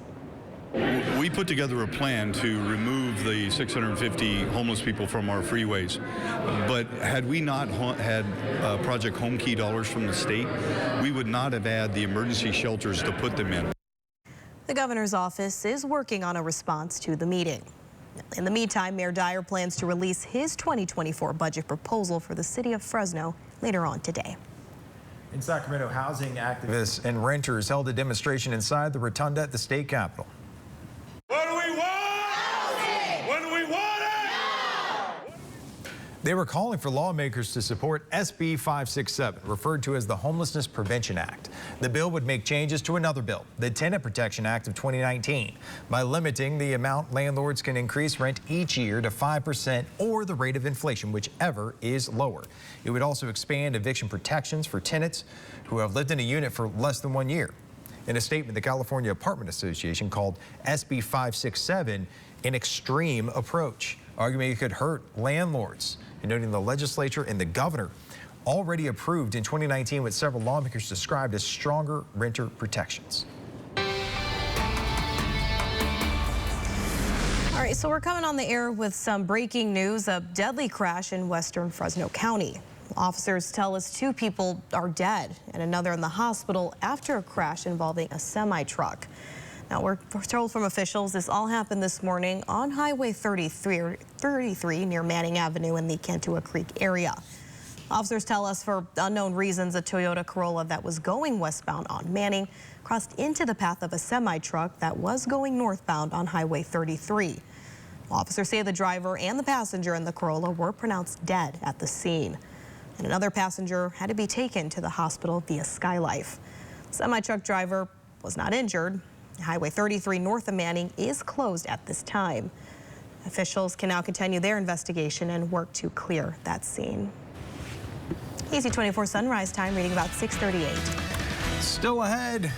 We put together a plan to remove the 650 homeless people from our freeways. But had we not had Project Home Key dollars from the state, we would not have had the emergency shelters to put them in. The governor's office is working on a response to the meeting. In the meantime, Mayor Dyer plans to release his 2024 budget proposal for the city of Fresno later on today. In Sacramento, housing activists and renters held a demonstration inside the rotunda at the state capitol. What do we want? Housing! When do we want it? Now! They were calling for lawmakers to support SB 567, referred to as the Homelessness Prevention Act. The bill would make changes to another bill, the Tenant Protection Act of 2019, by limiting the amount landlords can increase rent each year to 5% or the rate of inflation, whichever is lower. It would also expand eviction protections for tenants who have lived in a unit for less than 1 year. In a statement, the California Apartment Association called SB 567 an extreme approach, arguing it could hurt landlords, and noting the legislature and the governor already approved in 2019 what several lawmakers described as stronger renter protections. All right, so we're coming on the air with some breaking news. A deadly crash in western Fresno County. Officers tell us 2 people are dead and another in the hospital after a crash involving a semi-truck. Now, we're told from officials this all happened this morning on Highway 33 near Manning Avenue in the Cantua Creek area. Officers tell us for unknown reasons a Toyota Corolla that was going westbound on Manning crossed into the path of a semi-truck that was going northbound on Highway 33. Officers say the driver and the passenger in the Corolla were pronounced dead at the scene. And another passenger had to be taken to the hospital via Skylife. The semi-truck driver was not injured. Highway 33 north of Manning is closed at this time. Officials can now continue their investigation and work to clear that scene. KC 24 sunrise time reading about 6:38. Still ahead,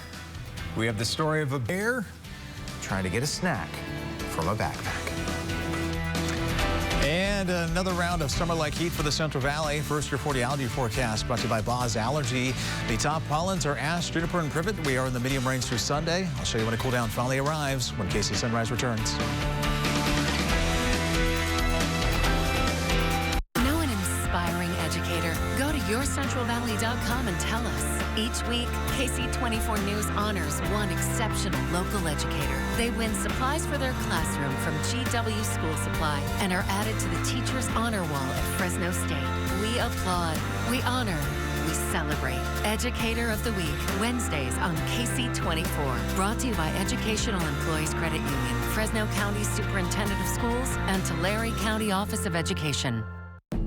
we have the story of a bear trying to get a snack from a backpack. And another round of summer-like heat for the Central Valley. First, your 40-algae forecast brought to you by Boz Allergy. The top pollens are ash, juniper, and privet. We are in the medium range through Sunday. I'll show you when a cool down finally arrives when KC Sunrise returns. Know an inspiring educator? Go to yourcentralvalley.com and tell us. Each week, KC 24 News honors one exceptional local educator. They win supplies for their classroom from GW School Supply and are added to the Teacher's Honor Wall at Fresno State. We applaud, we honor, we celebrate. Educator of the Week, Wednesdays on KC 24. Brought to you by Educational Employees Credit Union, Fresno County Superintendent of Schools, and Tulare County Office of Education.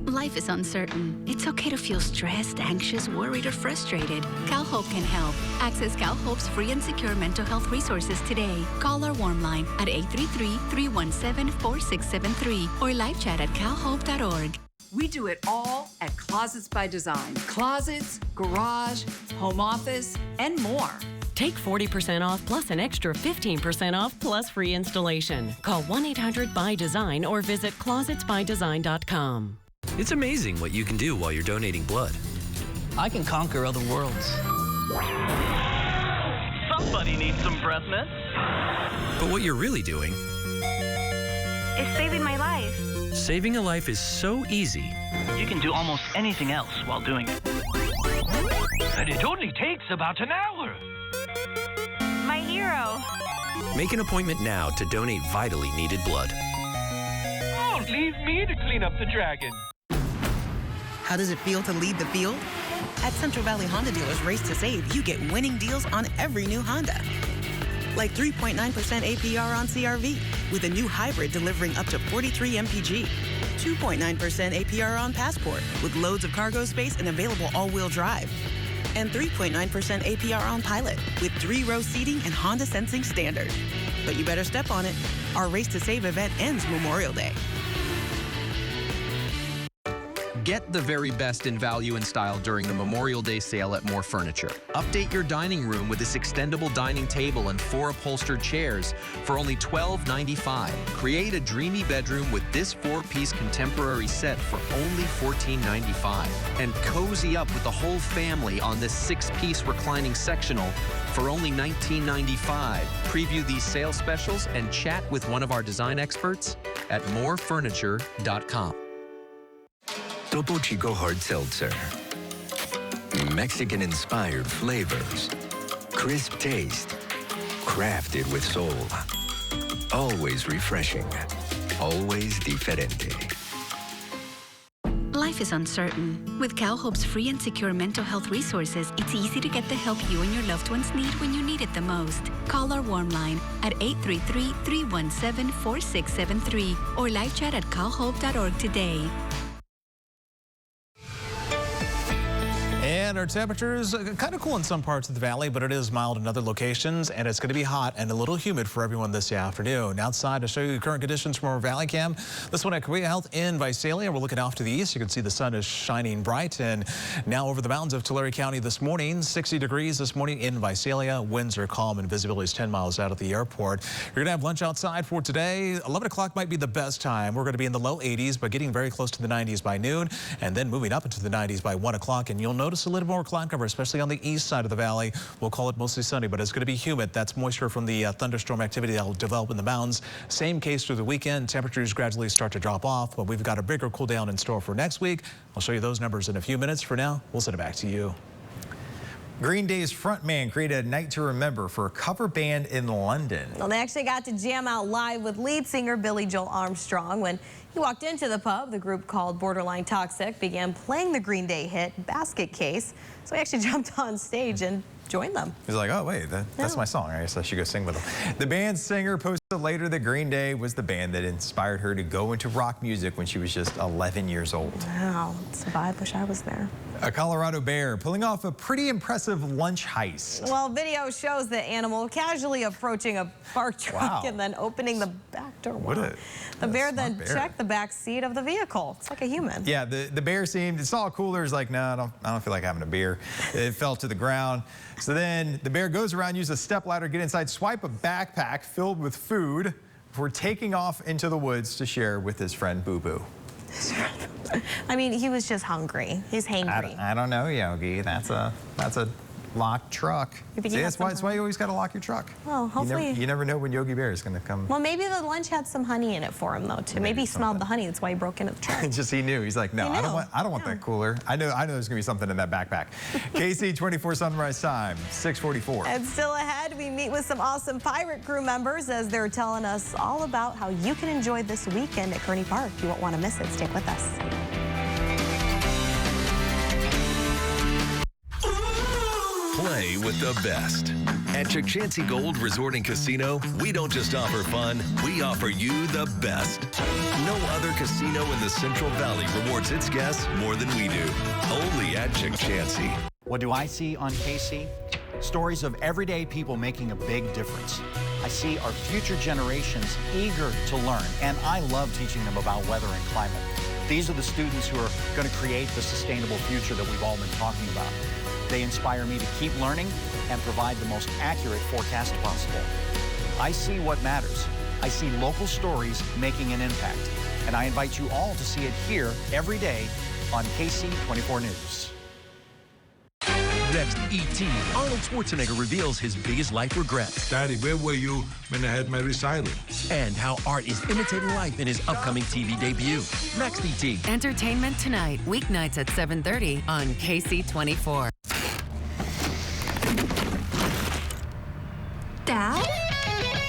Life is uncertain. It's okay to feel stressed, anxious, worried, or frustrated. CalHope can help. Access CalHope's free and secure mental health resources today. Call our warm line at 833-317-4673 or live chat at calhope.org. We do it all at Closets by Design. Closets, garage, home office, and more. Take 40% off plus an extra 15% off plus free installation. Call 1-800-BY-DESIGN or visit closetsbydesign.com. It's amazing what you can do while you're donating blood. I can conquer other worlds. Somebody needs some breath mints. But what you're really doing is saving my life. Saving a life is so easy. You can do almost anything else while doing it. And it only takes about an hour. My hero. Make an appointment now to donate vitally needed blood. Oh, leave me to clean up the dragon. How does it feel to lead the field? At Central Valley Honda Dealers Race to Save, you get winning deals on every new Honda. Like 3.9% APR on CR-V, with a new hybrid delivering up to 43 mpg. 2.9% APR on Passport, with loads of cargo space and available all-wheel drive. And 3.9% APR on Pilot, with 3-row seating and Honda Sensing Standard. But you better step on it. Our Race to Save event ends Memorial Day. Get the very best in value and style during the Memorial Day sale at More Furniture. Update your dining room with this extendable dining table and 4 upholstered chairs for only $12.95. Create a dreamy bedroom with this 4-piece contemporary set for only $14.95. And cozy up with the whole family on this 6-piece reclining sectional for only $19.95. Preview these sale specials and chat with one of our design experts at morefurniture.com. Topo Chico Hard Seltzer. Mexican-inspired flavors. Crisp taste. Crafted with soul. Always refreshing. Always diferente. Life is uncertain. With CalHope's free and secure mental health resources, it's easy to get the help you and your loved ones need when you need it the most. Call our warm line at 833-317-4673 or live chat at calhope.org today. And our temperatures kind of cool in some parts of the valley, but it is mild in other locations, and it's going to be hot and a little humid for everyone this afternoon. Outside to show you the current conditions from our Valley Cam. This one at Korea Health in Visalia. We're looking off to the east. You can see the sun is shining bright, and now over the mountains of Tulare County this morning, 60 degrees this morning in Visalia. Winds are calm and visibility is 10 miles out of the airport. You're going to have lunch outside for today. 11 o'clock might be the best time. We're going to be in the low 80s, but getting very close to the 90s by noon, and then moving up into the 90s by 1 o'clock. And you'll notice a little more cloud cover, especially on the east side of the valley. We'll call it mostly sunny, but it's going to be humid. That's moisture from the thunderstorm activity that will develop in the mountains. Same case through the weekend. Temperatures gradually start to drop off, but we've got a bigger cool down in store for next week. I'll show you those numbers in a few minutes. For now, we'll send it back to you. Green Day's frontman created a night to remember for a cover band in London. Well, they actually got to jam out live with lead singer Billy Joel Armstrong. When he walked into the pub, the group called Borderline Toxic began playing the Green Day hit Basket Case. So he actually jumped on stage and joined them. He's like, oh, wait, that's my song. I guess I should go sing with them. The band's singer posted later that Green Day was the band that inspired her to go into rock music when she was just 11 years old. Wow, it's a vibe. Wish I was there. A Colorado bear pulling off a pretty impressive lunch heist. Well, video shows the animal casually approaching a parked truck and then opening the back door. The bear then checked the back seat of the vehicle. It's like a human. Yeah, the bear it saw a cooler, is like, no, I don't feel like having a beer. It fell to the ground. So then the bear goes around, uses a stepladder to get inside, swipe a backpack filled with food before taking off into the woods to share with his friend Boo Boo. I mean, he was just hungry. He's hangry. I don't know, Yogi. That's a locked truck. See, that's why you always got to lock your truck. Well, hopefully. You never know when Yogi Bear is going to come. Well, maybe the lunch had some honey in it for him, though, too. Maybe he smelled the honey. That's why he broke into the truck. Just he knew. He's like, no, I don't want that cooler. I know there's going to be something in that backpack. KC 24 Sunrise Time, 6:44. And still ahead, we meet with some awesome pirate crew members as they're telling us all about how you can enjoy this weekend at Kearney Park. You won't want to miss it. Stick with us. Play with the best. At Ksee Gold Resort and Casino, we don't just offer fun, we offer you the best. No other casino in the Central Valley rewards its guests more than we do. Only at Ksee. What do I see on KC? Stories of everyday people making a big difference. I see our future generations eager to learn, and I love teaching them about weather and climate. These are the students who are going to create the sustainable future that we've all been talking about. They inspire me to keep learning and provide the most accurate forecast possible. I see what matters. I see local stories making an impact. And I invite you all to see it here every day on KC 24 News. Next, E.T. Arnold Schwarzenegger reveals his biggest life regret. Daddy, where were you when I had my recital? And how art is imitating life in his upcoming TV debut. Next, E.T. Entertainment Tonight, weeknights at 7:30 on KC 24. Dad?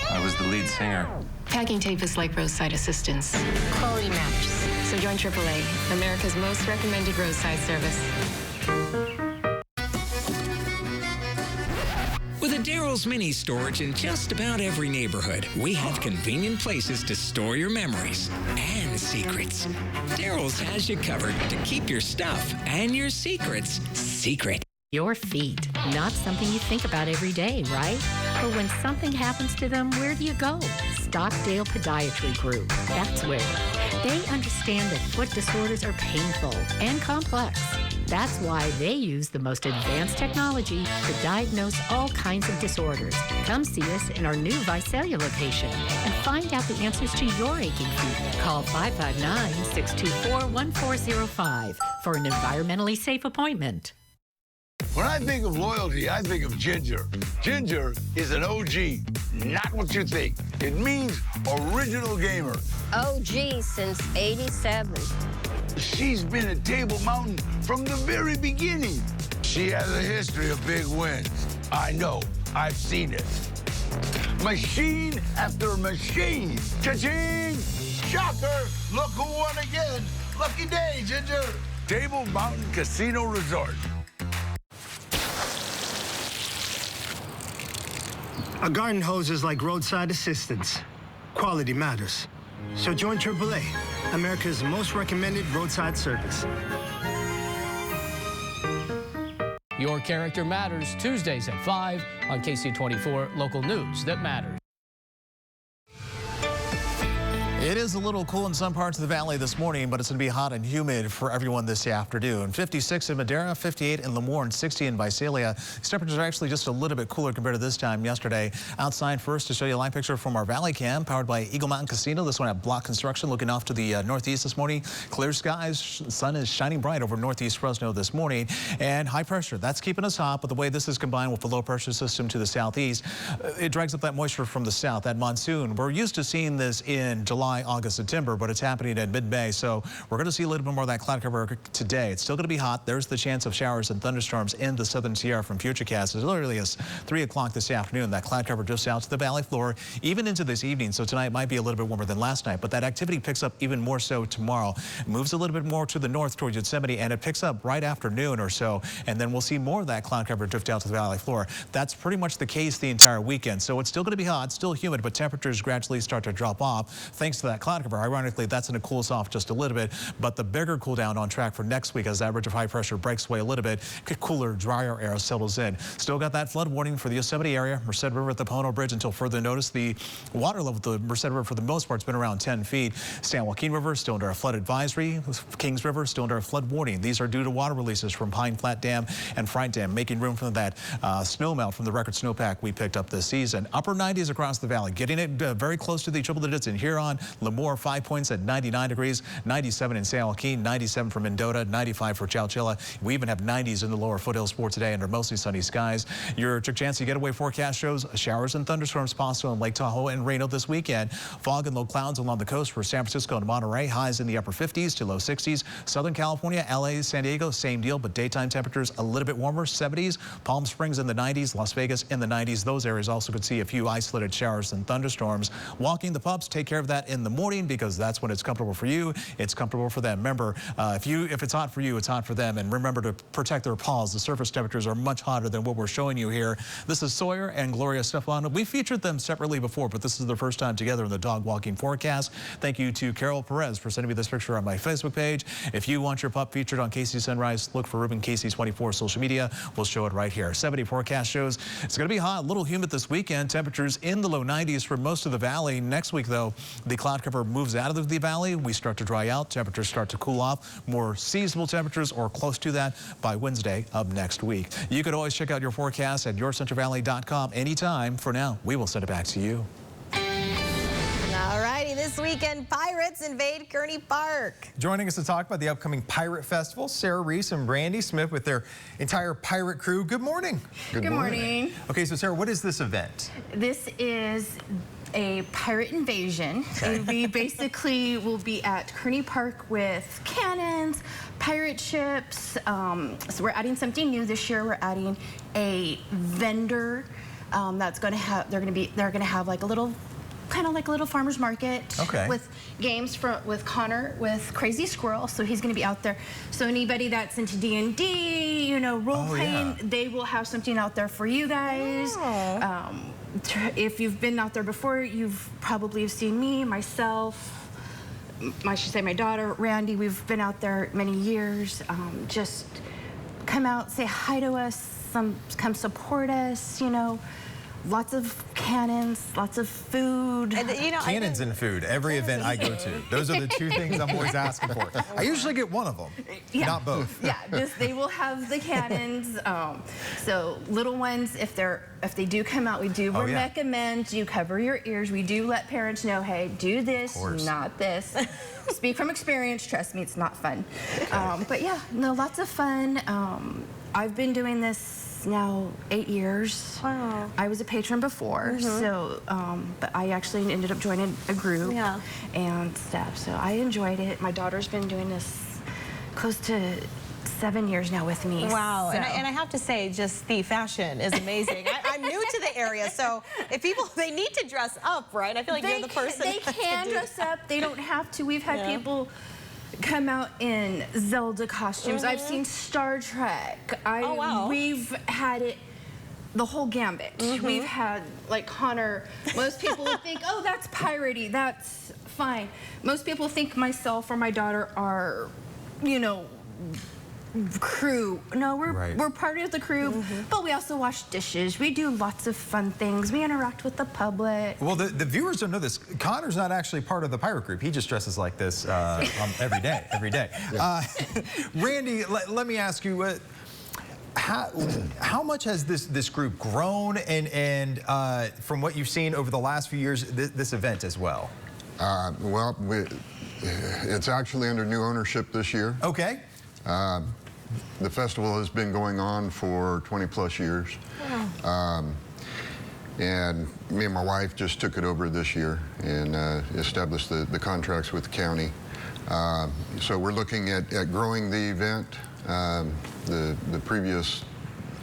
I was the lead singer. Packing tape is like roadside assistance. Quality matters. So join AAA, America's most recommended roadside service. With a Daryl's Mini Storage in just about every neighborhood, we have convenient places to store your memories and secrets. Daryl's has you covered to keep your stuff and your secrets secret. Your feet, not something you think about every day, right? But when something happens to them, where do you go? Stockdale Podiatry Group. That's where. They understand that foot disorders are painful and complex. That's why they use the most advanced technology to diagnose all kinds of disorders. Come see us in our new Visalia location and find out the answers to your aching feet. Call 559-624-1405 for an environmentally safe appointment. When I think of loyalty, I think of Ginger. Ginger is an OG, not what you think. It means original gamer. OG since '87. She's been at Table Mountain from the very beginning. She has a history of big wins. I know, I've seen it. Machine after machine. Cha-ching! Shocker! Look who won again. Lucky day, Ginger. Table Mountain Casino Resort. A garden hose is like roadside assistance. Quality matters. So join AAA, America's most recommended roadside service. Your Character Matters, Tuesdays at 5 on KC24, local news that matters. It is a little cool in some parts of the valley this morning, but it's going to be hot and humid for everyone this afternoon. 56 in Madera, 58 in Lemoore, and 60 in Visalia. These temperatures are actually just a little bit cooler compared to this time yesterday. Outside first to show you a live picture from our Valley Cam, powered by Eagle Mountain Casino. This one at Block Construction, looking off to the northeast this morning. Clear skies, sun is shining bright over northeast Fresno this morning, and high pressure. That's keeping us hot, but the way this is combined with the low pressure system to the southeast, it drags up that moisture from the south, that monsoon. We're used to seeing this in July, August, September, but it's happening in mid-May, so we're going to see a little bit more of that cloud cover today. It's still going to be hot. There's the chance of showers and thunderstorms in the southern Sierra from Futurecast as early as 3 o'clock this afternoon. That cloud cover just out to the valley floor, even into this evening, so tonight might be a little bit warmer than last night, but that activity picks up even more so tomorrow. It moves a little bit more to the north towards Yosemite, and it picks up right after noon or so, and then we'll see more of that cloud cover drift out to the valley floor. That's pretty much the case the entire weekend, so it's still going to be hot, still humid, but temperatures gradually start to drop off thanks to that cloud cover. Ironically, that's going to cool us off just a little bit, but the bigger cool down on track for next week as the average of high pressure breaks away a little bit. Cooler, drier air settles in. Still got that flood warning for the Yosemite area, Merced River at the Pono Bridge until further notice. The water level of the Merced River for the most part has been around 10 feet. San Joaquin River still under a flood advisory. Kings River still under a flood warning. These are due to water releases from Pine Flat Dam and Fright Dam, making room for that snow melt from the record snowpack we picked up this season. Upper 90s across the valley, getting it very close to the triple digits in Huron. Lemoore 5 points at 99 degrees, 97 in San Joaquin, 97 for Mendota, 95 for Chowchilla. We even have 90s in the lower foothills for today under mostly sunny skies. Your Chance getaway forecast shows showers and thunderstorms possible in Lake Tahoe and Reno this weekend. Fog and low clouds along the coast for San Francisco and Monterey. Highs in the upper 50s to low 60s. Southern California, LA, San Diego, same deal, but daytime temperatures a little bit warmer, 70s. Palm Springs in the 90s, Las Vegas in the 90s. Those areas also could see a few isolated showers and thunderstorms. Walking the pups, take care of that in the morning because that's when it's comfortable for you. It's comfortable for them. Remember, if it's hot for you, it's hot for them. And remember to protect their paws. The surface temperatures are much hotter than what we're showing you here. This is Sawyer and Gloria Stefano. We featured them separately before, but this is their first time together in the dog walking forecast. Thank you to Carol Perez for sending me this picture on my Facebook page. If you want your pup featured on KC Sunrise, look for Ruben KC24 social media. We'll show it right here. 70 forecast shows it's going to be hot, a little humid this weekend. Temperatures in the low 90s for most of the valley. Next week, though, the cloud cover moves out of the valley. We start to dry out. Temperatures start to cool off. More seasonable temperatures or close to that by Wednesday of next week. You can always check out your forecast at yourcentralvalley.com anytime. For now, we will send it back to you. All righty, this weekend, Pirates invade Kearney Park. Joining us to talk about the upcoming Pirate Festival, Sarah Reese and Brandy Smith with their entire pirate crew. Good morning. Good morning. Okay, so Sarah, what is this event? This is a pirate invasion. Okay. We basically will be at Kearney Park with cannons, pirate ships. So we're adding something new this year. We're adding a vendor that's going to have. They're going to have like a little. Kind of like a little farmer's market with games with Connor with Crazy Squirrel, so he's going to be out there. So anybody that's into D&D, you know, role playing, they will have something out there for you guys. If you've been out there before, you've probably seen me, myself, I should say my daughter, Randy. We've been out there many years. Just come out, say hi to us, come support us, you know. Lots of cannons, lots of food. And, you know, cannons and food. Every event I go to. Those are the two things I'm always asking for. I usually get one of them, not both. Yeah, they will have the cannons. So little ones, if they do come out, we do recommend you cover your ears. We do let parents know, hey, do this, not this. Speak from experience. Trust me, it's not fun. But yeah, no, lots of fun. I've been doing this now 8 years. Wow. I was a patron before, so but I actually ended up joining a group and stuff. So I enjoyed it. My daughter's been doing this close to 7 years now with me. Wow, so. and I have to say, just the fashion is amazing. I'm new to the area, so if people, they need to dress up, right? I feel like you're the person. They can dress up. They don't have to. We've had people come out in Zelda costumes. I've seen Star Trek. We've had it, the whole gambit. We've had, like Connor, most people would think, oh, that's piratey, that's fine. Most people think myself or my daughter are, you know, crew. No, we're part of the crew, but we also wash dishes. We do lots of fun things. We interact with the public. Well, the viewers don't know this. Connor's not actually part of the pirate group. He just dresses like this every day. Yeah. Randy, let me ask you, how much has this group grown, and from what you've seen over the last few years, this event as well? Well, it's actually under new ownership this year. Okay. The festival has been going on for 20+ years. Wow. And me and my wife just took it over this year and established the contracts with the county. So we're looking at growing the event. The previous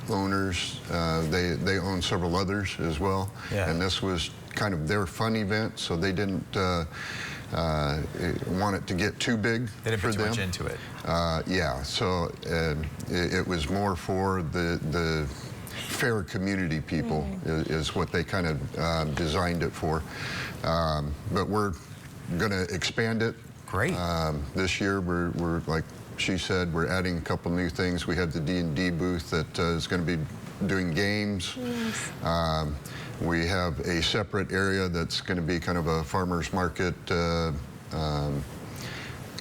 owners, they own several others as well. Yeah. And this was kind of their fun event, so they didn't want it to get too big. They didn't put too much into it. Yeah, so it was more for the fair community people is what they kind of designed it for. But we're going to expand it. Great. This year, we're like she said, we're adding a couple new things. We have the D&D booth that is going to be doing games. Yes. We have a separate area that's going to be kind of a farmer's market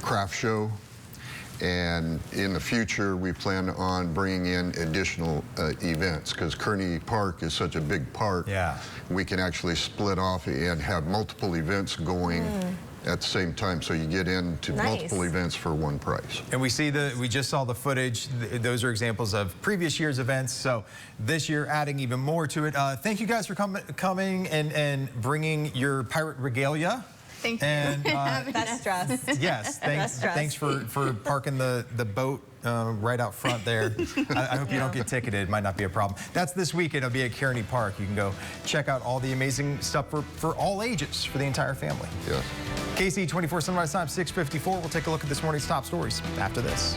craft show. And in the future, we plan on bringing in additional events because Kearney Park is such a big park. Yeah. We can actually split off and have multiple events going at the same time, so you get into multiple events for one price. And we just saw the footage. Those are examples of previous year's events. So this year, adding even more to it. Thank you guys for coming and bringing your pirate regalia. Thank you. And, Best dress. Yes, thanks for parking the boat right out front there. I hope you don't get ticketed. It might not be a problem. That's this weekend. It'll be at Kearney Park. You can go check out all the amazing stuff for all ages, for the entire family. Yes. KC 24 Sunrise Time, 6:54. We'll take a look at this morning's top stories after this.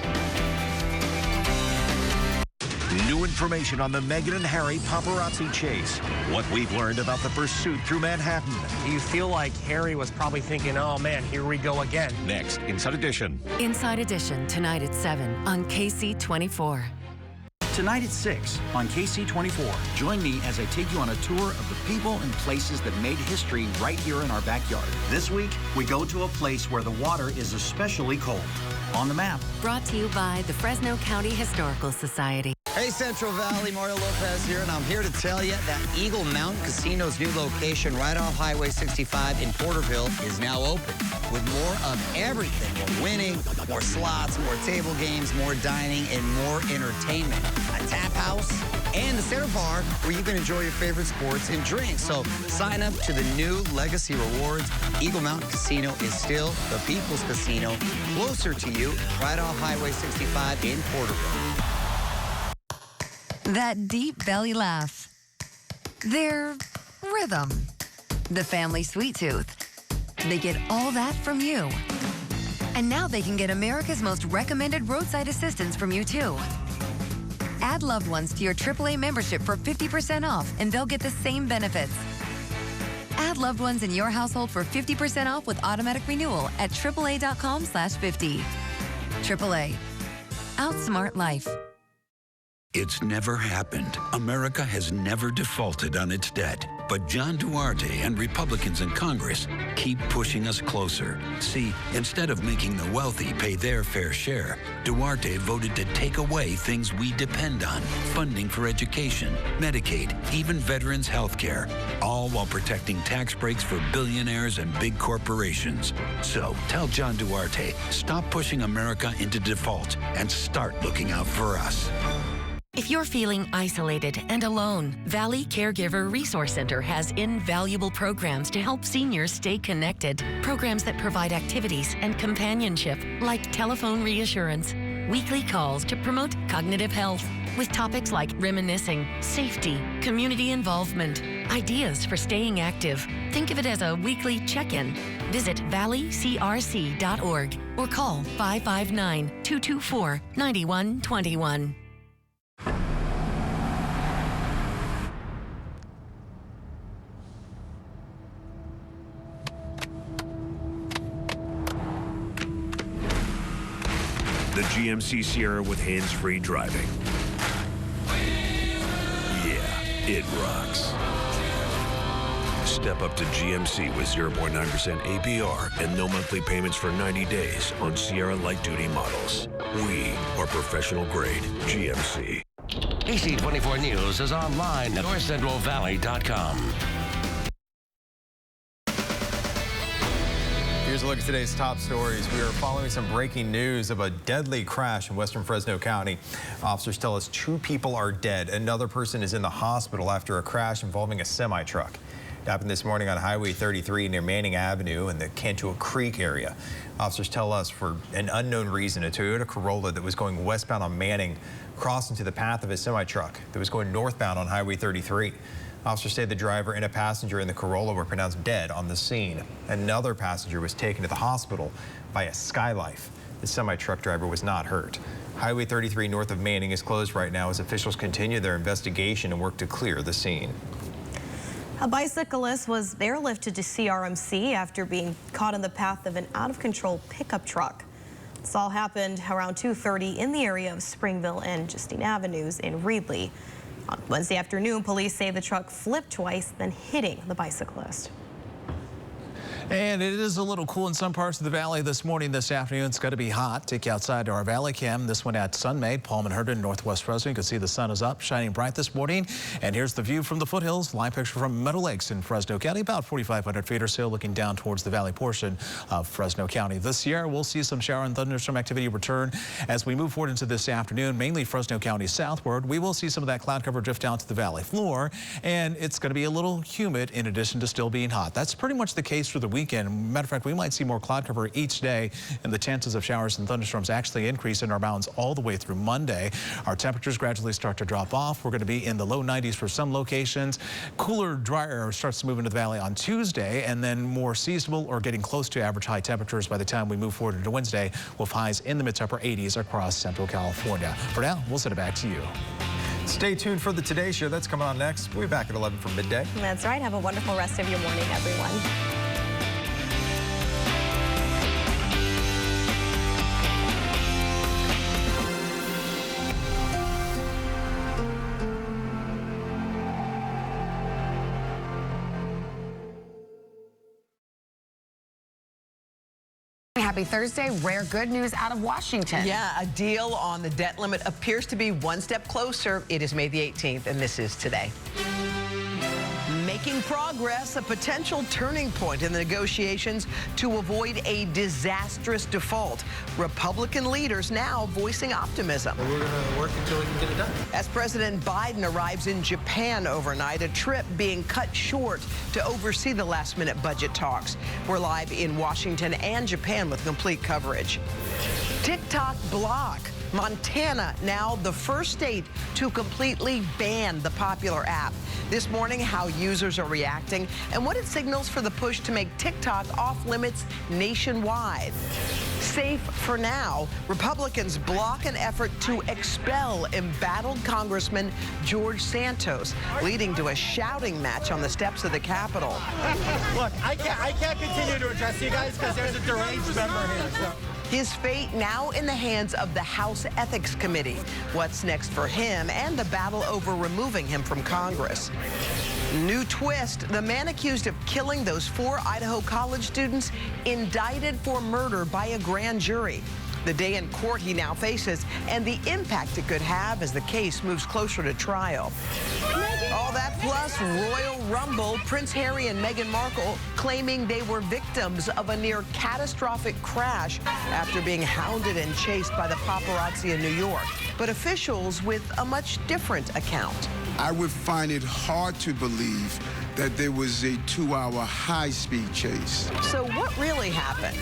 New information on the Meghan and Harry paparazzi chase. What we've learned about the pursuit through Manhattan. You feel like Harry was probably thinking, oh man, here we go again. Next, Inside Edition. Inside Edition, tonight at 7 on KC 24. Tonight at 6 on KC 24. Join me as I take you on a tour of the people and places that made history right here in our backyard. This week, we go to a place where the water is especially cold. On the map. Brought to you by the Fresno County Historical Society. Hey Central Valley, Mario Lopez here, and I'm here to tell you that Eagle Mountain Casino's new location right off Highway 65 in Porterville is now open with more of everything. More winning, more slots, more table games, more dining, and more entertainment. A tap house and the center bar where you can enjoy your favorite sports and drinks. So sign up to the new Legacy Rewards. Eagle Mountain Casino is still the People's Casino, closer to you, right off Highway 65 in Porterville. That deep belly laugh. Their rhythm. The family sweet tooth. They get all that from you. And now they can get America's most recommended roadside assistance from you too. Add loved ones to your AAA membership for 50% off and they'll get the same benefits. Add loved ones in your household for 50% off with automatic renewal at AAA.com/50. AAA. Outsmart life. It's never happened. America has never defaulted on its debt. But John Duarte and Republicans in Congress keep pushing us closer. See, instead of making the wealthy pay their fair share, Duarte voted to take away things we depend on. Funding for education, Medicaid, even veterans' health care. All while protecting tax breaks for billionaires and big corporations. So tell John Duarte, stop pushing America into default and start looking out for us. If you're feeling isolated and alone, Valley Caregiver Resource Center has invaluable programs to help seniors stay connected. Programs that provide activities and companionship, like telephone reassurance, weekly calls to promote cognitive health, with topics like reminiscing, safety, community involvement, ideas for staying active. Think of it as a weekly check-in. Visit valleycrc.org or call 559-224-9121. the GMC Sierra with hands-free driving. Yeah, it rocks. Step up to GMC with 0.9% APR and no monthly payments for 90 days on Sierra light-duty models. We are professional-grade GMC. KC24 News is online at NorthCentralValley.com. Here's a look at today's top stories. We are following some breaking news of a deadly crash in western Fresno County. Officers tell us 2 people are dead. Another person is in the hospital after a crash involving a semi-truck. It happened this morning on Highway 33 near Manning Avenue in the Cantua Creek area. Officers tell us for an unknown reason, a Toyota Corolla that was going westbound on Manning crossed into the path of a semi-truck that was going northbound on Highway 33. Officers say the driver and a passenger in the Corolla were pronounced dead on the scene. Another passenger was taken to the hospital by a Skylife. The semi-truck driver was not hurt. Highway 33 north of Manning is closed right now as officials continue their investigation and work to clear the scene. A bicyclist was airlifted to CRMC after being caught in the path of an out-of-control pickup truck. This all happened around 2:30 in the area of Springville and Justine Avenues in Reedley. On Wednesday afternoon, police say the truck flipped twice, then hitting the bicyclist. And it is a little cool in some parts of the valley this morning. This afternoon, it's going to be hot. Take you outside to our valley cam. This one at Sunmade, Palm and Herndon, Northwest Fresno. You can see the sun is up, shining bright this morning. And here's the view from the foothills. Live picture from Meadow Lakes in Fresno County, about 4,500 feet or so, looking down towards the valley portion of Fresno County. This year, we'll see some shower and thunderstorm activity return as we move forward into this afternoon, mainly Fresno County southward. We will see some of that cloud cover drift down to the valley floor, and it's going to be a little humid in addition to still being hot. That's pretty much the case for the weekend. Matter of fact, we might see more cloud cover each day, and the chances of showers and thunderstorms actually increase in our bounds all the way through Monday. Our temperatures gradually start to drop off. We're going to be in the low 90s for some locations. Cooler, drier air starts to move into the valley on Tuesday, and then more seasonable or getting close to average high temperatures by the time we move forward into Wednesday, with highs in the mid to upper 80s across Central California. For now, we'll send it back to you. Stay tuned for the Today Show. That's coming on next. We'll be back at 11 for midday. That's right. Have a wonderful rest of your morning, everyone. Happy Thursday. Rare good news out of Washington. Yeah, a deal on the debt limit appears to be one step closer. It is May the 18th, and this is Today. Making progress, a potential turning point in the negotiations to avoid a disastrous default. Republican leaders now voicing optimism. We're going to work until we can get it done. As President Biden arrives in Japan overnight, a trip being cut short to oversee the last-minute budget talks. We're live in Washington and Japan with complete coverage. TikTok block. Montana now the first state to completely ban the popular app. This morning, how users are reacting and what it signals for the push to make TikTok off limits nationwide. Safe for now, Republicans block an effort to expel embattled Congressman George Santos, leading to a shouting match on the steps of the Capitol. Look, I can't continue to address you guys because there's a deranged member here. So. His fate now in the hands of the House Ethics Committee. What's next for him and the battle over removing him from Congress? New twist, the man accused of killing those 4 Idaho college students indicted for murder by a grand jury. The day in court he now faces and the impact it could have as the case moves closer to trial. All that plus Royal Rumble, Prince Harry and Meghan Markle claiming they were victims of a near catastrophic crash after being hounded and chased by the paparazzi in New York. But officials with a much different account. I would find it hard to believe that there was a 2-hour high-speed chase. So what really happened?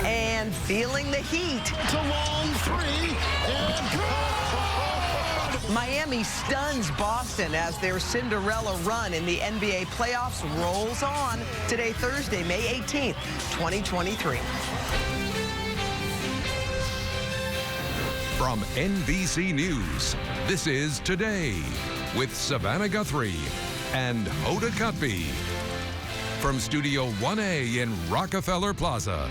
And feeling the heat. It's a long 3 and good. Miami stuns Boston as their Cinderella run in the NBA playoffs rolls on. Today, Thursday, May 18th, 2023. From NBC News, this is Today with Savannah Guthrie and Hoda Kotb. From Studio 1A in Rockefeller Plaza,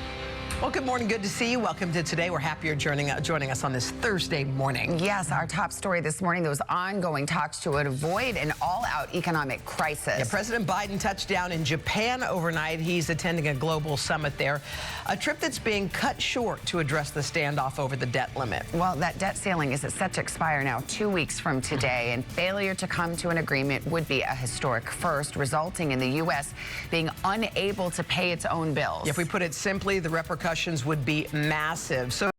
Well, good morning. Good to see you. Welcome to Today. We're happy you're joining us on this Thursday morning. Yes, our top story this morning, those ongoing talks to avoid an all-out economic crisis. Yeah, President Biden touched down in Japan overnight. He's attending a global summit there, a trip that's being cut short to address the standoff over the debt limit. Well, that debt ceiling is set to expire now 2 weeks from today, and failure to come to an agreement would be a historic first, resulting in the U.S. being unable to pay its own bills. If we put it simply, the repercussions would be massive. So